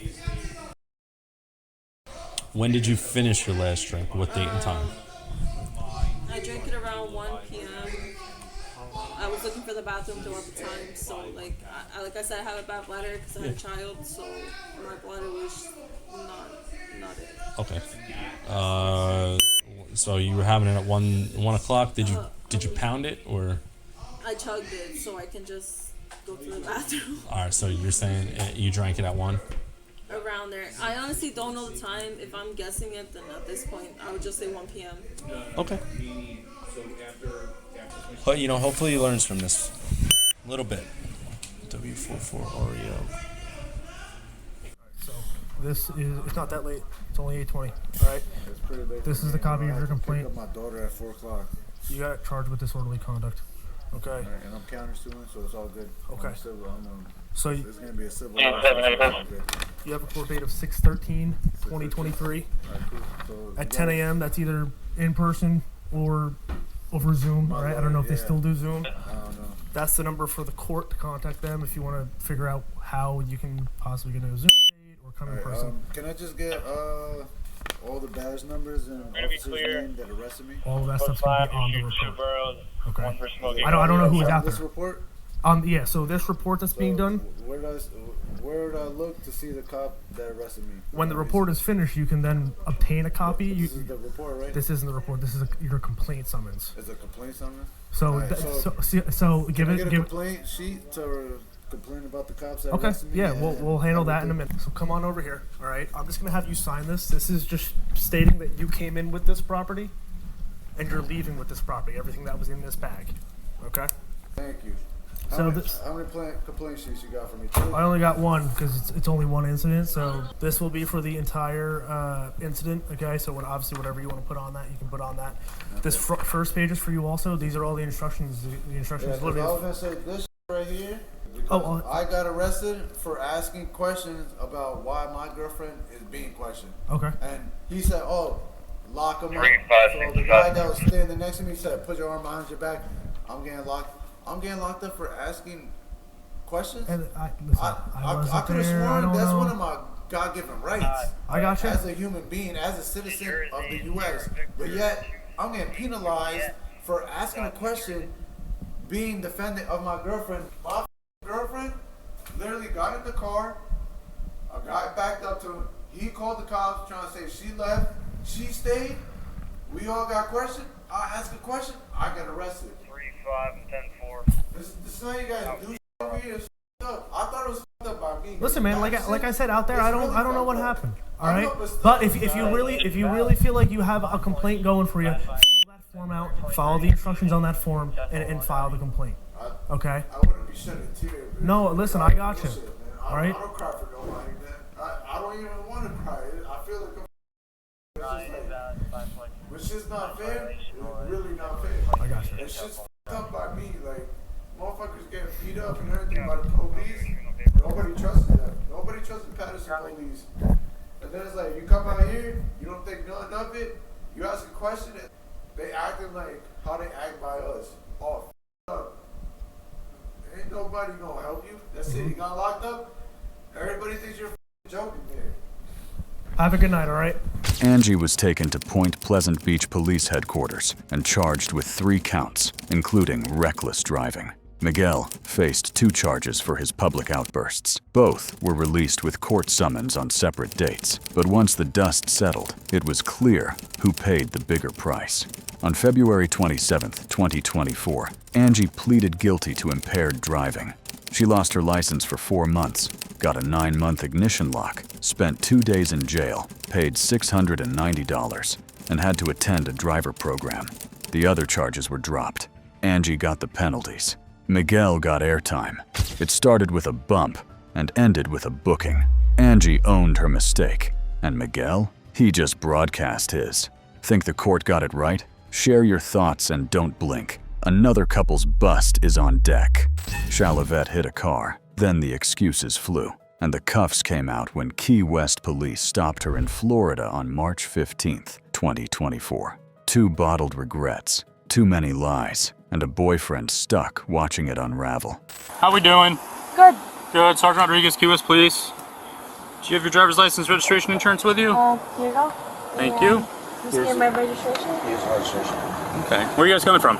When did you finish your last drink? What date and time? I drank it around 1 p.m. I was looking for the bathroom door at the time, so like I said, I have a bad bladder because I had a child, so my bladder was not it. Okay. So you were having it at 1 o'clock. Did you pound it or? I chugged it so I can just go to the bathroom. All right. So you're saying you drank it at 1? Around there. I honestly don't know the time. If I'm guessing it, then at this point, I would just say 1 p.m. Okay. But hopefully he learns from this a little bit. W44REO. So this is, it's not that late. It's only 8:20. All right. It's pretty late. This is the copy of your complaint. Pick up my daughter at 4 o'clock. You got charged with disorderly conduct. Okay. Right, and I'm countersuing, so it's all good. Okay. I'm civil. So it's gonna be a civil. You have a court date of 6/13/2023 at 10 a.m. That's either in person or over Zoom. All right. I don't know if they still do Zoom. I don't know. That's the number for the court to contact them if you want to figure out how you can possibly get a Zoom date or come in person. Can I just get all the badge numbers and officer's name that arrested me? All of that stuff's gonna be on the report. Okay. I don't know who was out there. This report? Yeah. So this report that's being done. Where did I look to see the cop that arrested me? When the report is finished, you can then obtain a copy. This is the report, right? This isn't the report. This is your complaint summons. It's a complaint summons. So, Right, so give can it. I get a Give complaint sheet to complain about the cops that Okay. arrested me? Yeah, we'll handle that in a minute. So come on over here. All right. I'm just gonna have you sign this. This is just stating that you came in with this property, and you're leaving with this property. Everything that was in this bag. Okay. Thank you. So how many complaint sheets you got for me? I only got one because it's only one incident. So this will be for the entire incident. Okay, so obviously whatever you want to put on that, you can put on that. Okay. This first page is for you also. These are all the instructions. The instructions. Yeah, I was gonna say this right here. I got arrested for asking questions about why my girlfriend is being questioned. Okay. And he said, "Oh, lock him up." So the guy that was standing next to me said, "Put your arm behind your back." I'm getting locked up for asking questions. And I could have sworn that's one of my God-given rights. I got you. As a human being, as a citizen of the U.S., but yet I'm getting penalized for asking a question, being defendant of my girlfriend. My girlfriend literally got in the car. A guy backed up to him. He called the cops trying to say she left. She stayed. We all got questioned. I asked a question. I got arrested. 3-5-10-4. This is how you guys do over here. Up. I thought it was up by me. Listen, man. Like I said out there, I don't know what happened. All right. But if you really feel like you have a complaint going for you, fill that form out. Follow the instructions on that form and file the complaint. Okay. I wouldn't be shedding tears. No, listen. I got you. All right. I don't cry for nobody, man. I don't even want to cry. I feel like it's just not fair. It's really not fair. I got you. It's just up by me. Like, motherfuckers getting beat up and everything by the police. Nobody trusted them. Nobody trusted Patterson police. And then it's like, you come out here, you don't think nothing of it. You ask a question, and they acting like how they act by us. Oh, up. Ain't nobody gonna help you. That's it. You got locked up. Everybody thinks you're joking there. Have a good night, all right? Angie was taken to Point Pleasant Beach Police Headquarters and charged with 3 counts, including reckless driving. Miguel faced 2 charges for his public outbursts. Both were released with court summons on separate dates. But once the dust settled, it was clear who paid the bigger price. On February 27, 2024, Angie pleaded guilty to impaired driving. She lost her license for 4 months, got a 9-month ignition lock, spent 2 days in jail, paid $690, and had to attend a driver program. The other charges were dropped. Angie got the penalties. Miguel got airtime. It started with a bump and ended with a booking. Angie owned her mistake, and Miguel, he just broadcast his. Think the court got it right? Share your thoughts and don't blink. Another couple's bust is on deck. Chalavette hit a car, then the excuses flew, and the cuffs came out when Key West police stopped her in Florida on March 15, 2024. 2 bottled regrets, too many lies, and a boyfriend stuck watching it unravel. How we doing? Good. Good. Sergeant Rodriguez, Key West Police. Do you have your driver's license, registration, insurance with you? Here you go. Thank you. You see my registration? Here's registration. Okay. Where are you guys coming from?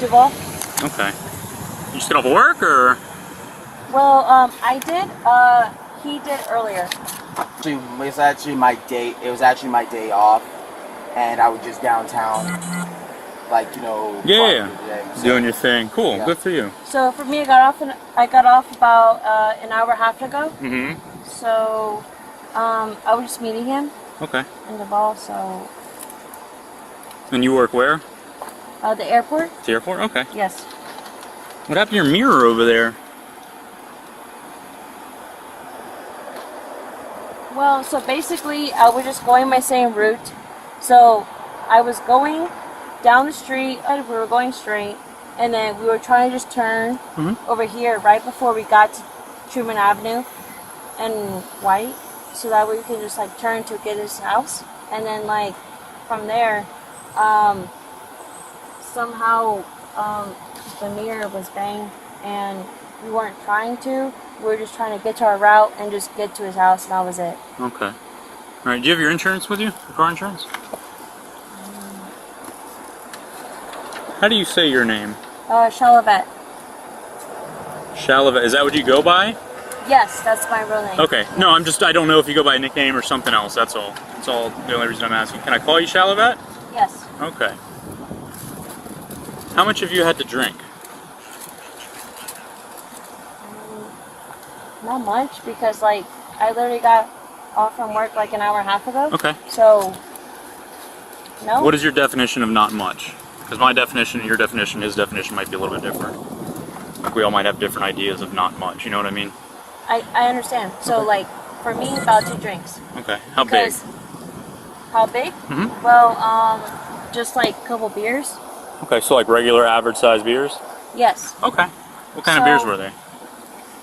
Duval. Okay. You just get off of work, or? Well, I did. He did earlier. It was actually my day. It was actually my day off, and I was just downtown, like, you know. Yeah. So, doing your thing. Cool. Yeah. Good for you. So for me, I got off about an hour and a half ago. Mm-hmm. So, I was just meeting him. Okay. In Duval. So. And you work where? The airport. The airport. Okay. Yes. What happened to your mirror over there? Well, so basically, I was just going my same route. So, I was going down the street, and we were going straight, and then we were trying to just turn over here right before we got to Truman Avenue and White, so that way we could just like turn to get his house, and then like from there, somehow the mirror was banged, and we weren't trying to. We were just trying to get to our route and just get to his house, and that was it. Okay. All right. Do you have your insurance with you? Your car insurance? How do you say your name? Chalavette. Chalavette. Is that what you go by? Yes, that's my real name. Okay. No, I don't know if you go by a nickname or something else. That's all. That's all. The only reason I'm asking. Can I call you Chalavette? Yes. Okay. How much have you had to drink? Not much, because like I literally got off from work like an hour and a half ago. Okay. So, no. What is your definition of not much? Because my definition, your definition, his definition might be a little bit different. Like we all might have different ideas of not much, you know what I mean? I understand. So like for me, about 2 drinks. Okay. How big? How big? Mm-hmm. Well, just like a couple beers. Okay, so like regular average size beers? Yes. Okay. What kind of beers were they?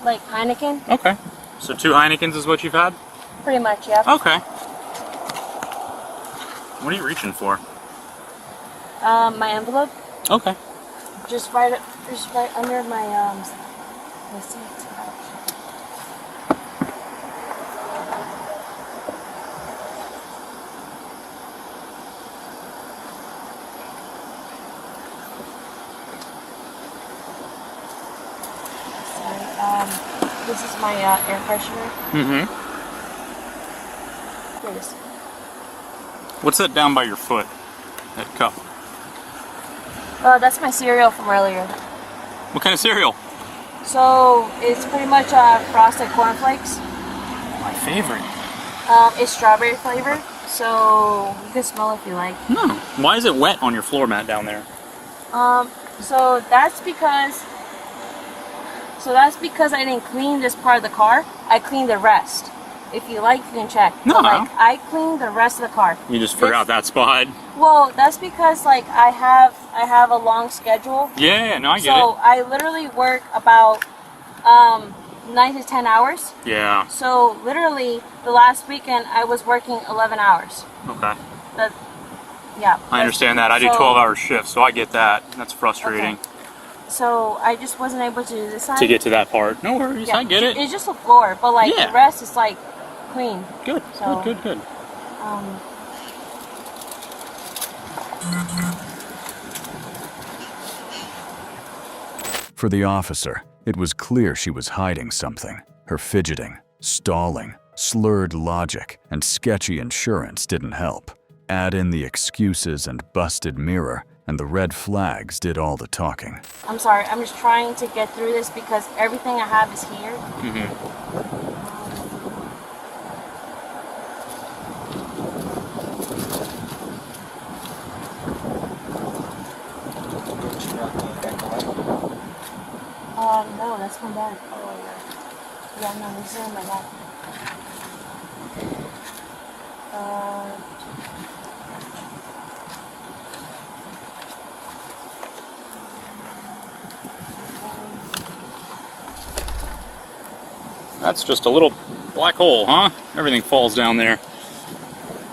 Like Heineken. Okay. So 2 Heinekens is what you've had? Pretty much, yeah. Okay. What are you reaching for? My envelope. Okay. Just right under my seat. This is my air freshener. Mm-hmm. Please. What's that down by your foot? That cup. That's my cereal from earlier. What kind of cereal? So it's pretty much frosted cornflakes. My favorite. It's strawberry flavored, so you can smell it if you like. No. Why is it wet on your floor mat down there? So that's because I didn't clean this part of the car. I cleaned the rest. If you like, you can check. No. But, like, I cleaned the rest of the car. You just forgot that spot. Well, that's because like I have a long schedule. Yeah, no, I get So it. I literally work about 9 to 10 hours. Yeah. So literally the last weekend I was working 11 hours. Okay. Yeah. I understand that. I do 12-hour shifts, so I get that. That's frustrating. Okay. So I just wasn't able to do this side. To get to that part. No worries, Yeah, I get it. It's just the floor, but like Yeah. the rest is like clean. Good, So, good. For the officer, it was clear she was hiding something. Her fidgeting, stalling, slurred logic, and sketchy insurance didn't help. Add in the excuses and busted mirror, and the red flags did all the talking. I'm sorry, I'm just trying to get through this because everything I have is here. Mm-hmm. No, that's my bag. Yeah, no, this is in my bag. That's just a little black hole, huh? Everything falls down there.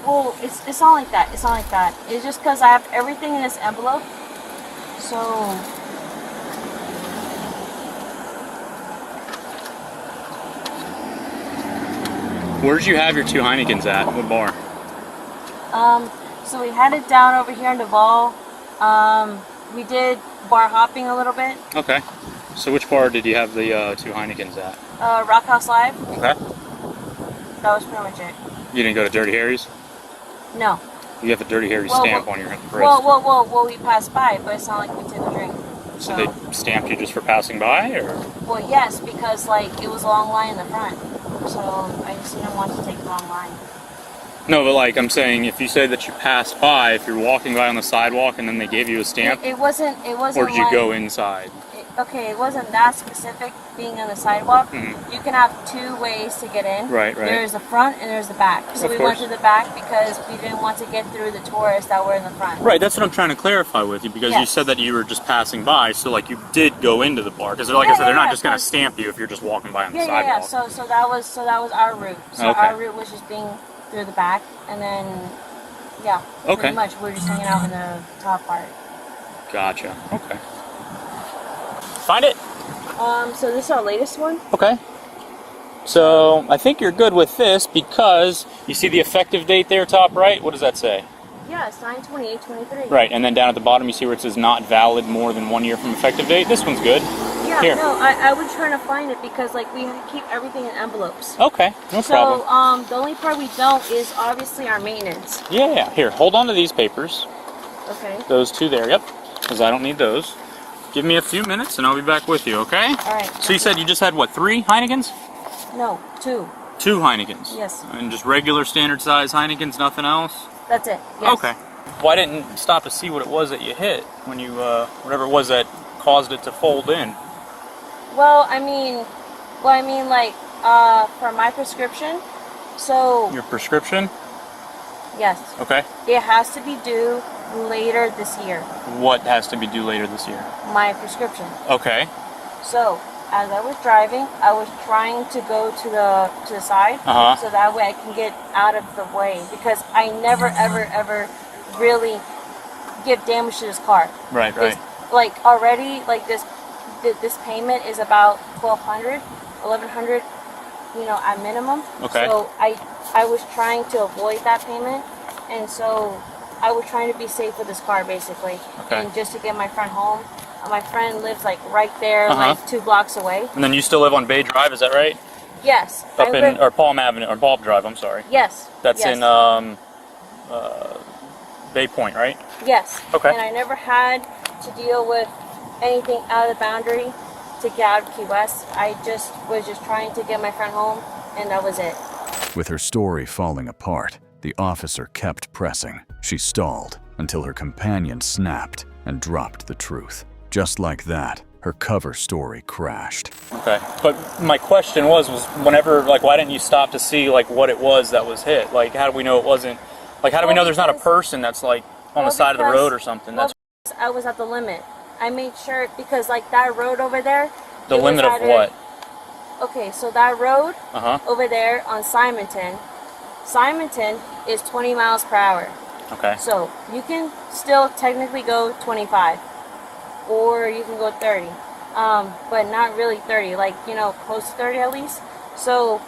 Well, it's not like that. It's not like that. It's just because I have everything in this envelope. So. Where did you have your 2 Heinekens at? What bar? So we had it down over here in Duval. We did bar hopping a little bit. Okay. So which bar did you have the 2 Heinekens at? Rock House Live. Okay. That was pretty much it. You didn't go to Dirty Harry's? No. You have a Dirty Harry's stamp on your wrist. Well, we passed by, but it's not like we took a drink. So they stamped you just for passing by, or? Well, yes, because like it was a long line in the front, so I just didn't want to take a long line. No, but like I'm saying, if you say that you passed by, if you're walking by on the sidewalk and then they gave you a stamp, It wasn't. or did you like, go inside? Okay, it wasn't that specific. Being on the sidewalk, you can have 2 ways to get in. Right. There's the front and there's the back. So Of we course. went to the back because we didn't want to get through the tourists that were in the front. Right, that's what I'm trying to clarify with you, because you Yes. said that you were just passing by, so like you did go into the bar, because like I said, they're not just going to stamp you if you're just walking by on the Yeah. sidewalk. So that was our route. So Okay. our route was just being through the back, and then Okay. pretty much we're just hanging out in the top part. Gotcha. Okay. Find it. So this is our latest one. Okay. So I think you're good with this because you see the effective date there, top right. What does that say? Yeah, it's 9/28/23. Right, and then down at the bottom you see where it says not valid more than 1 year from effective date. This one's good. Yeah, Here. no, I was trying to find it because like we keep everything in envelopes. Okay, no problem. So the only part we don't is obviously our maintenance. Yeah. Here, hold on to these papers. Okay. Those 2 there. Yep. Because I don't need those. Give me a few minutes and I'll be back with you. Okay. All right. So you said you just had what, 3 Heinekens? No, 2. 2 Heinekens. Yes. And just regular standard size Heinekens, nothing else? That's it. Yes. Okay. Why didn't you stop to see what it was that you hit when you, whatever it was that caused it to fold in? Well, I mean, like, for my prescription, so... Your prescription? Yes. Okay. It has to be due later this year. What has to be due later this year? My prescription. Okay. So, as I was driving, I was trying to go to the side, so that way I can get out of the way, because I never, ever really give damage to this car. Right, right. Like, already, like, this payment is about $1,200, $1,100, you know, at minimum. Okay. So I was trying to avoid that payment, and so I was trying to be safe with this car, basically. Okay. And just to get my friend home. My friend lives like right there, like 2 blocks away. And then you still live on Bay Drive, is that right? Yes. Or Palm Avenue, or Palm Drive, I'm sorry. Yes. That's yes. in Bay Point, right? Yes. Okay. And I never had to deal with anything out of the boundary to get out of Key West. I was just trying to get my friend home, and that was it. With her story falling apart, the officer kept pressing. She stalled until her companion snapped and dropped the truth. Just like that, her cover story crashed. Okay, but my question was whenever, like, why didn't you stop to see, like, what it was that was hit? Like, how do we know it wasn't, like, how do we know there's not a person that's, like, on the side of the road or something? Well, I was at the limit. I made sure, because, like, that road over there... The limit of what? Okay, so that road over there on Simonton is 20 miles per hour. Okay. So, you can still technically go 25. Or you can go 30, but not really 30, like, you know, close to 30 at least. So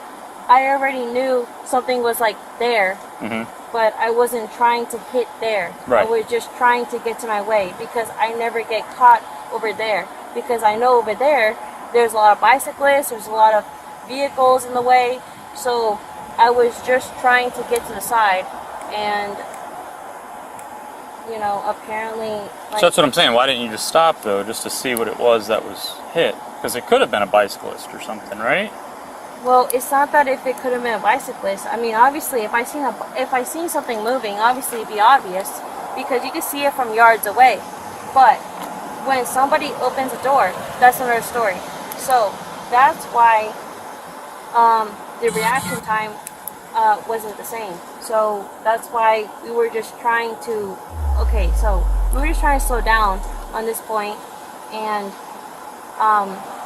I already knew something was like there, but I wasn't trying to hit there. Right. I was just trying to get to my way, because I never get caught over there, because I know over there there's a lot of bicyclists, there's a lot of vehicles in the way. So I was just trying to get to the side, and you know, apparently... Like, so that's what I'm saying. Why didn't you just stop, though, just to see what it was that was hit? Because it could have been a bicyclist or something, right? Well, it's not that if it could have been a bicyclist. I mean, obviously, if I seen something moving, obviously it'd be obvious, because you can see it from yards away. But when somebody opens a door, that's another story. So that's why the reaction time wasn't the same. So that's why we were just trying to... Okay, so we were just trying to slow down on this point and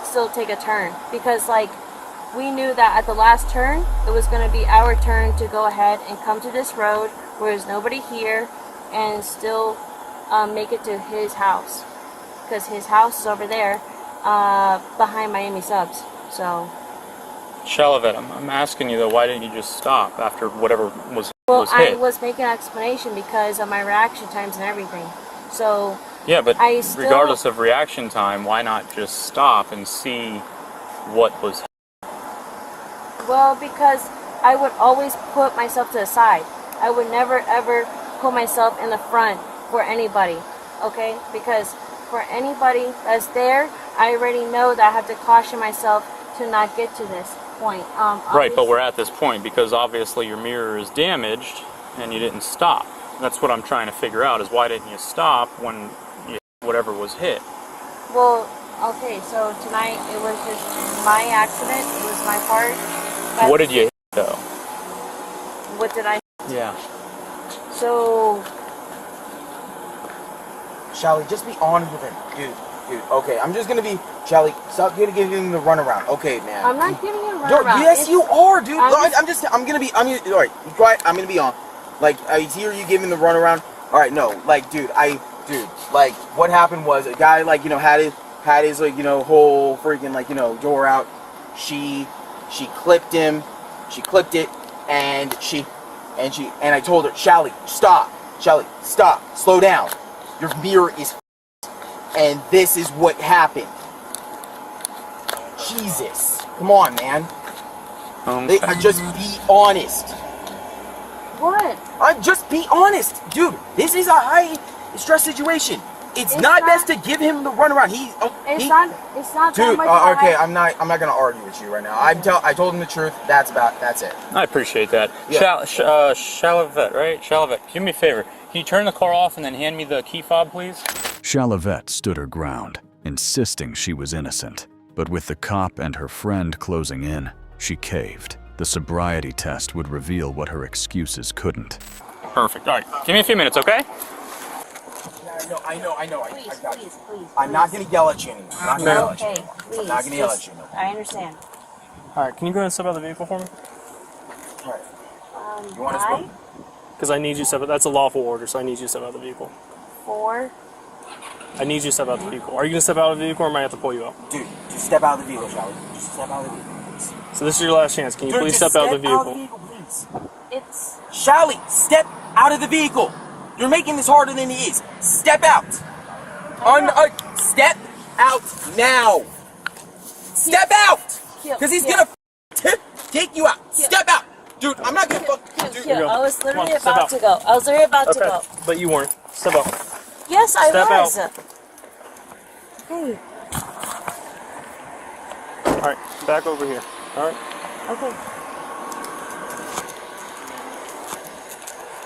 still take a turn, because, like, we knew that at the last turn it was going to be our turn to go ahead and come to this road where there's nobody here and still make it to his house, because his house is over there behind Miami Subs. So Shalavet, I'm asking you, though, why didn't you just stop after whatever was hit? Well, I was making an explanation because of my reaction times and everything. So yeah, but regardless of reaction time, why not just stop and see what was hit? Well, because I would always put myself to the side. I would never ever put myself in the front for anybody, okay? Because for anybody that's there, I already know that I have to caution myself to not get to this point. Right, but we're at this point because obviously your mirror is damaged and you didn't stop. That's what I'm trying to figure out, is why didn't you stop when whatever was hit? Well, okay, so tonight it was just my accident. It was my part. What did you hit, though? What did I hit? Yeah. So... Shelly, just be honest with him. Dude, okay, I'm just gonna be... Shelly, stop giving him the runaround. Okay, man. I'm not giving him a runaround. Yes, you are, dude. I'm gonna be... Alright, be quiet. I'm gonna be on. Like, I hear you giving the runaround. Alright, no. Like, dude, like, what happened was a guy, like, you know, had his, like, you know, whole freaking, like, you know, door out. She clipped him. She clipped it, and I told her, Shelly, stop. Shelly, stop. Slow down. Your mirror is and this is what happened. Jesus. Come on, man. Just be honest. What? Just be honest. Dude, this is a high stress situation. It's not best to give him the runaround. It's not dude, that much okay, I'm not gonna argue with you right now. I told him the truth. That's it. I appreciate that. Yeah. Shalavet, right? Shalavet, do me a favor. Can you turn the car off and then hand me the key fob, please? Shalavet stood her ground, insisting she was innocent. But with the cop and her friend closing in, she caved. The sobriety test would reveal what her excuses couldn't. Perfect. All right. Give me a few minutes, okay? I know. Please, I got please, you. please. I'm not going to yell at you anymore. I'm not going to yell at you. Okay, please. I'm not going to yell at you. I understand. All right. Can you go ahead and step out of the vehicle for me? All right. You want to Why? speak? Because I need you to step out. That's a lawful order, so I need you to step out of the vehicle. For? I need you to step out of the vehicle. Are you going to step out of the vehicle, or am I going to have to pull you out? Dude, just step out of the vehicle, shall we? Just step out of the vehicle, please. So this is your last chance. Can you Dude, please just step out of the vehicle? please. It's... Shally, step out of the vehicle. You're making this harder than it is. Step out. Step out now. Step out. Because he's going to take you out. Step out. Dude, I'm not going to fuck. Dude, I was literally about to go. I was literally about to go. But you weren't. Step out. Yes, I Step was. out. Hey. All right. Back over here. All right. Okay.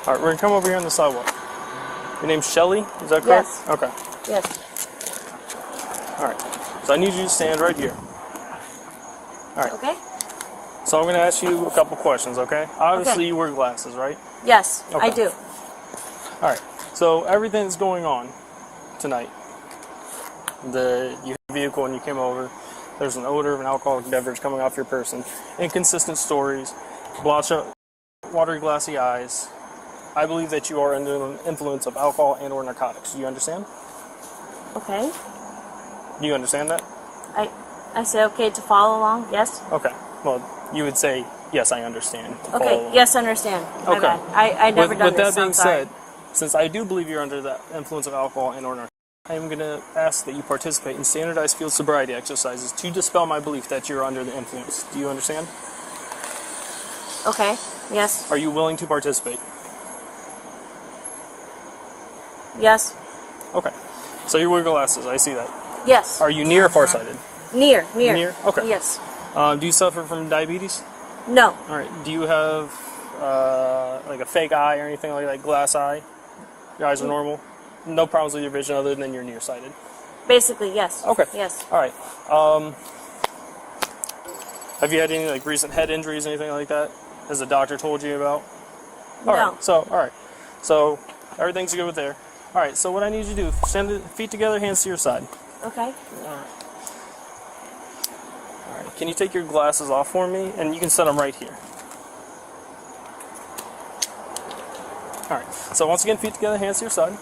All right. We're going to come over here on the sidewalk. Your name's Shelly? Is that correct? Yes. Okay. Yes. All right. So I need you to stand right here. All right. Okay. So I'm going to ask you a couple questions, okay? Obviously, you wear glasses, right? Yes, Okay. I do. All right. So everything that's going on tonight, you had a vehicle and you came over, there's an odor of an alcoholic beverage coming off your person, inconsistent stories, bloodshot, watery, glassy eyes. I believe that you are under the influence of alcohol and or narcotics. Do you understand? Okay. Do you understand that? I say okay to follow along, yes? Okay. Well, you would say, yes, I understand. Okay, yes, I understand. My Okay. bad. I never done With this, that being I'm sorry. said, since I do believe you're under the influence of alcohol and or narcotics, I am going to ask that you participate in standardized field sobriety exercises to dispel my belief that you're under the influence. Do you understand? Okay, yes. Are you willing to participate? Yes. Okay. So you wear glasses, I see that. Yes. Are you near or farsighted? Near. Near? Okay. Yes. Do you suffer from diabetes? No. All right. Do you have like a fake eye or anything like that, glass eye? Your eyes are normal? No problems with your vision other than you're nearsighted? Basically, yes. Okay. Yes. All right. Have you had any like recent head injuries, anything like that? Has the doctor told you about? No. All right. So everything's good with there. All right. So what I need you to do: stand the feet together, hands to your side. Okay. All right. Can you take your glasses off for me? And you can set them right here. All right. So once again, feet together, hands to your side.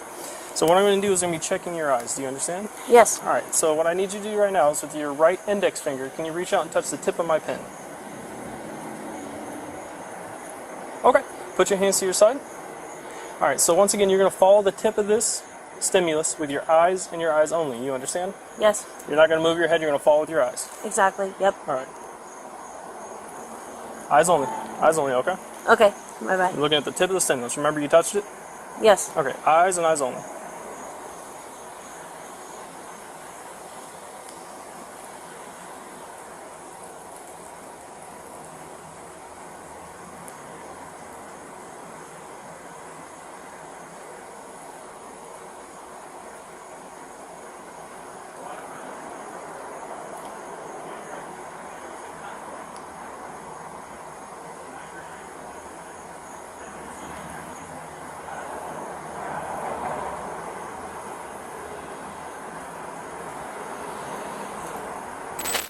So what I'm going to do is I'm going to be checking your eyes. Do you understand? Yes. All right. So what I need you to do right now is with your right index finger, can you reach out and touch the tip of my pen? Okay. Put your hands to your side. All right. So once again, you're going to follow the tip of this stimulus with your eyes and your eyes only. You understand? Yes. You're not going to move your head. You're going to follow with your eyes. Exactly. Yep. All right. Eyes only. Eyes only. Okay. Okay. My bad. You're looking at the tip of the stimulus. Remember you touched it? Yes. Okay. Eyes and eyes only.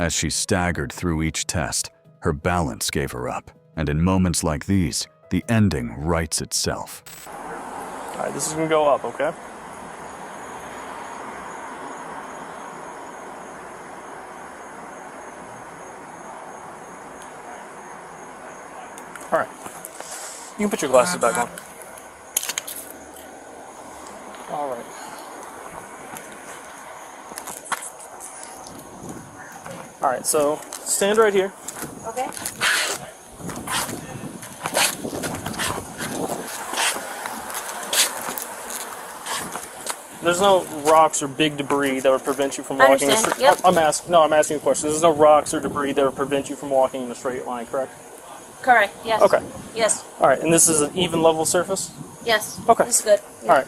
As she staggered through each test, her balance gave her up. And in moments like these, the ending writes itself. All right, this is going to go up, okay? All right. You can put your glasses back on. All right. All right, so stand right here. Okay. There's no rocks or big debris that would prevent you from walking. Yep. I'm asking you a question. There's no rocks or debris that would prevent you from walking in a straight line, correct? Correct. Yes. Okay. Yes. All right, and this is an even level surface? Yes. Okay. It's good. Yeah. All right.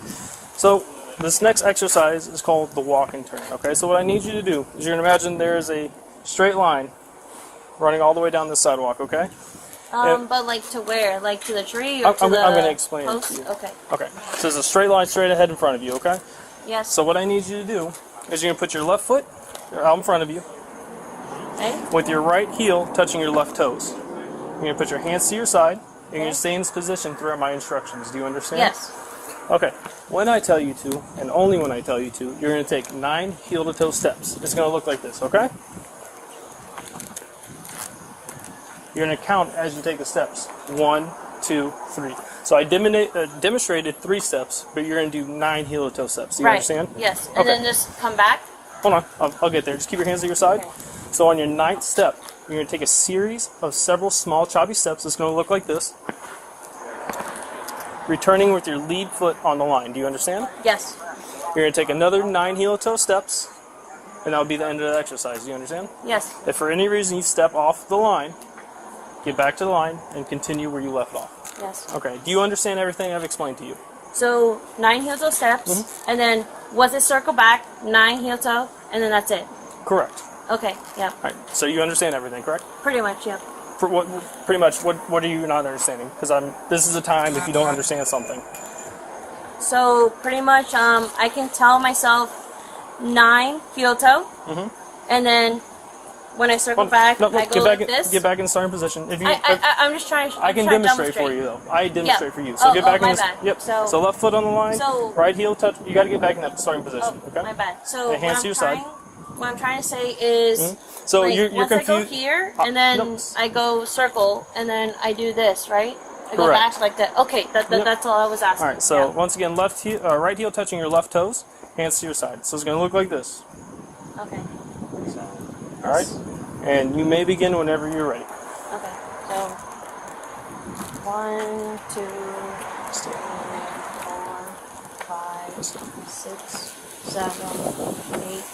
So this next exercise is called the walk and turn. Okay. So what I need you to do is you're gonna imagine there is a straight line running all the way down the sidewalk, okay? But like to where? Like to the tree or I'm to the going to explain it post? to you. Okay. Okay. So there's a straight line straight ahead in front of you, okay? Yes. So what I need you to do is you're going to put your left foot out in front of you Okay. with your right heel touching your left toes. You're going to put your hands to your side and you're going to stay in this position throughout my instructions. Do you understand? Yes. Okay. When I tell you to, and only when I tell you to, you're going to take 9 heel-to-toe steps. It's going to look like this, okay? You're going to count as you take the steps. 1, 2, 3. So I demonstrated 3 steps, but you're going to do 9 heel-to-toe steps. Do you understand? Yes. And Okay. then just come back. Hold on. I'll get there. Just keep your hands to your side. Okay. So on your 9th step, you're going to take a series of several small choppy steps. It's going to look like this. Returning with your lead foot on the line. Do you understand? Yes. You're going to take another 9 heel-to-toe steps, and that'll be the end of the exercise. Do you understand? Yes. If for any reason you step off the line, get back to the line and continue where you left off. Yes. Okay. Do you understand everything I've explained to you? So 9 heel toe steps, and then once it circle back, 9 heel toe, and then that's it. Correct. Okay. Yeah. All right. So you understand everything, correct? Pretty much. Yeah. For what? Pretty much. What are you not understanding? Because this is a time if you don't understand something. So pretty much, I can tell myself 9 heel toe, and then when I circle back, I go like this. Get back in the starting position. If you, I'm just trying. I can demonstrate for you though. I demonstrate for you. So get back in this. Yep. So left foot on the line. So right heel touch. You got to get back in that starting position. Okay. My bad. So and hands to your side. What I'm trying to say is, so like, you're once confused. I go here, and then I go circle, and then I do this, right? I go Correct. back like that. Okay, that's all I was asking. All right. So once again, right heel touching your left toes, hands to your side. So it's going to look like this. Okay. All right. And you may begin whenever you're ready. Okay. So 1, 2, 3, 4, 5, 6, 7, 8,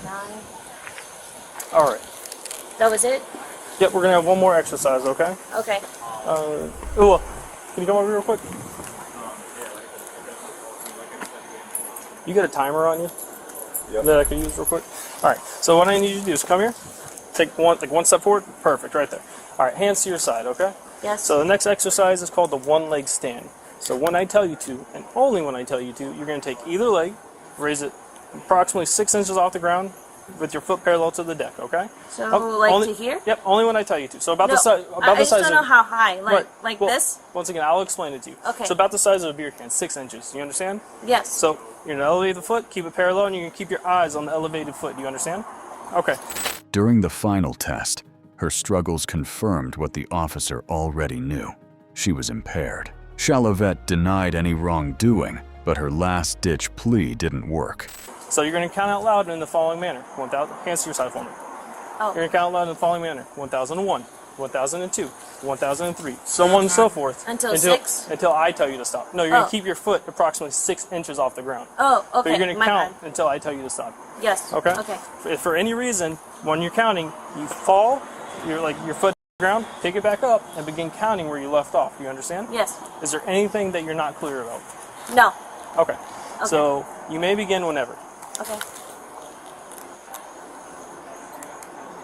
9. All right. That was it? Yep, we're going to have one more exercise, okay? Okay. Can you come over real quick? You got a timer on you? Yep. That I could use real quick? All right, so what I need you to do is come here, take one step forward, perfect, right there. All right, hands to your side, okay? Yes. So the next exercise is called the one-leg stand. So when I tell you to, and only when I tell you to, you're going to take either leg, raise it approximately 6 inches off the ground, with your foot parallel to the deck, okay? So to here? Yep, only when I tell you to. So about No, the size. I just don't know how high. Like well, this? Once again, I'll explain it to you. Okay. So about the size of a beer can, 6 inches. You understand? Yes. So you're gonna elevate the foot, keep it parallel, and you're gonna keep your eyes on the elevated foot. Do you understand? Okay. During the final test, her struggles confirmed what the officer already knew. She was impaired. Chalavette denied any wrongdoing, but her last-ditch plea didn't work. So you're going to count out loud in the following manner. 1,000. Hands to your side for me. Oh. You're going to count out loud in the following manner. 1001, 1002, 1003, so on and so forth. Until 6? Until I tell you to stop. No, you're going to keep your foot approximately 6 inches off the ground. Oh, okay. So you're going to count until I tell you to stop. Yes. Okay? Okay. If for any reason, when you're counting, you fall, your foot on the ground, pick it back up, and begin counting where you left off. You understand? Yes. Is there anything that you're not clear about? No. Okay. So you may begin whenever. Okay.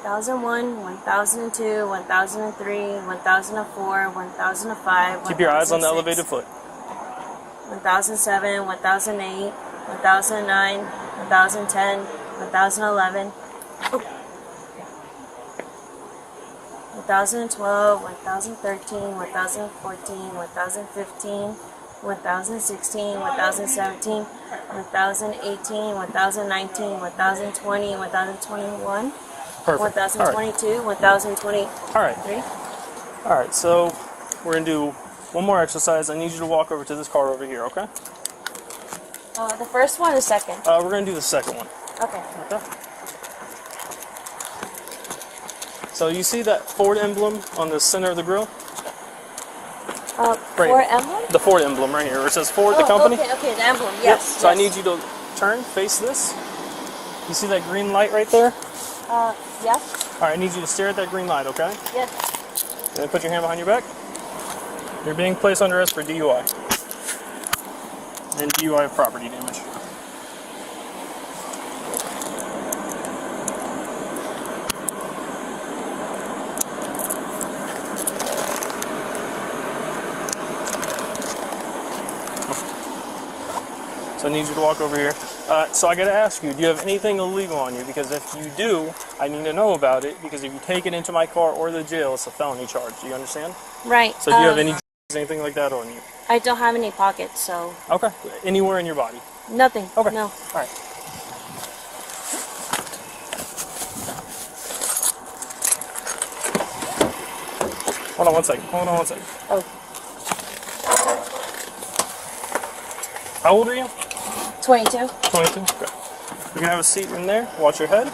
1001, 1002, 1003, 1004, 1005. Keep your eyes on the elevated foot. 1007, 1008, 1009, 1010, 1011. 1012, 1013, 1014, 1015. 1016, 1017, 1018, 1019, 1020, 1021, Perfect. 1022, 1023. All right, so we're going to do one more exercise. I need you to walk over to this car over here, okay? The first one or the second? We're going to do the second one. Okay. So you see that Ford emblem on the center of the grill? Ford emblem? The Ford emblem right here, where it says Ford, the company. Okay, the emblem, yes. So I need you to turn, face this. You see that green light right there? Yes. Alright, I need you to stare at that green light, okay? Yes. Then put your hand behind your back. You're being placed under arrest for DUI. And DUI of property damage. So I need you to walk over here. So I gotta ask you, do you have anything illegal on you? Because if you do, I need to know about it, because if you take it into my car or the jail, it's a felony charge. Do you understand? Right. So do you have any drugs, anything like that on you? I don't have any pockets, so. Okay. Anywhere in your body? Nothing. Okay. No. Alright. Hold on one second. Hold on one second. Oh. How old are you? 22. 22? Okay. You can have a seat in there. Watch your head.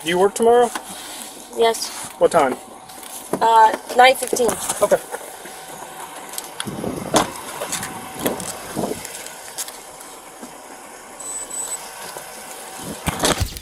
Do you work tomorrow? Yes. What time? 9:15. Okay.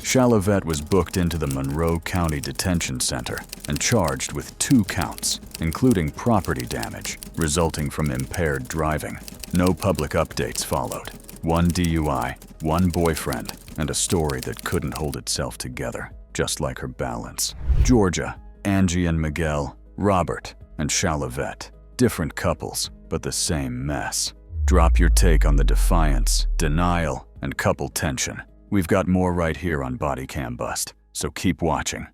Chalavet was booked into the Monroe County Detention Center and charged with 2 counts, including property damage resulting from impaired driving. No public updates followed. 1 DUI, 1 boyfriend, and a story that couldn't hold itself together, just like her balance. Georgia, Angie and Miguel, Robert, and Chalavet. Different couples, but the same mess. Drop your take on the defiance, denial, and couple tension. We've got more right here on BodyCamBust, so keep watching.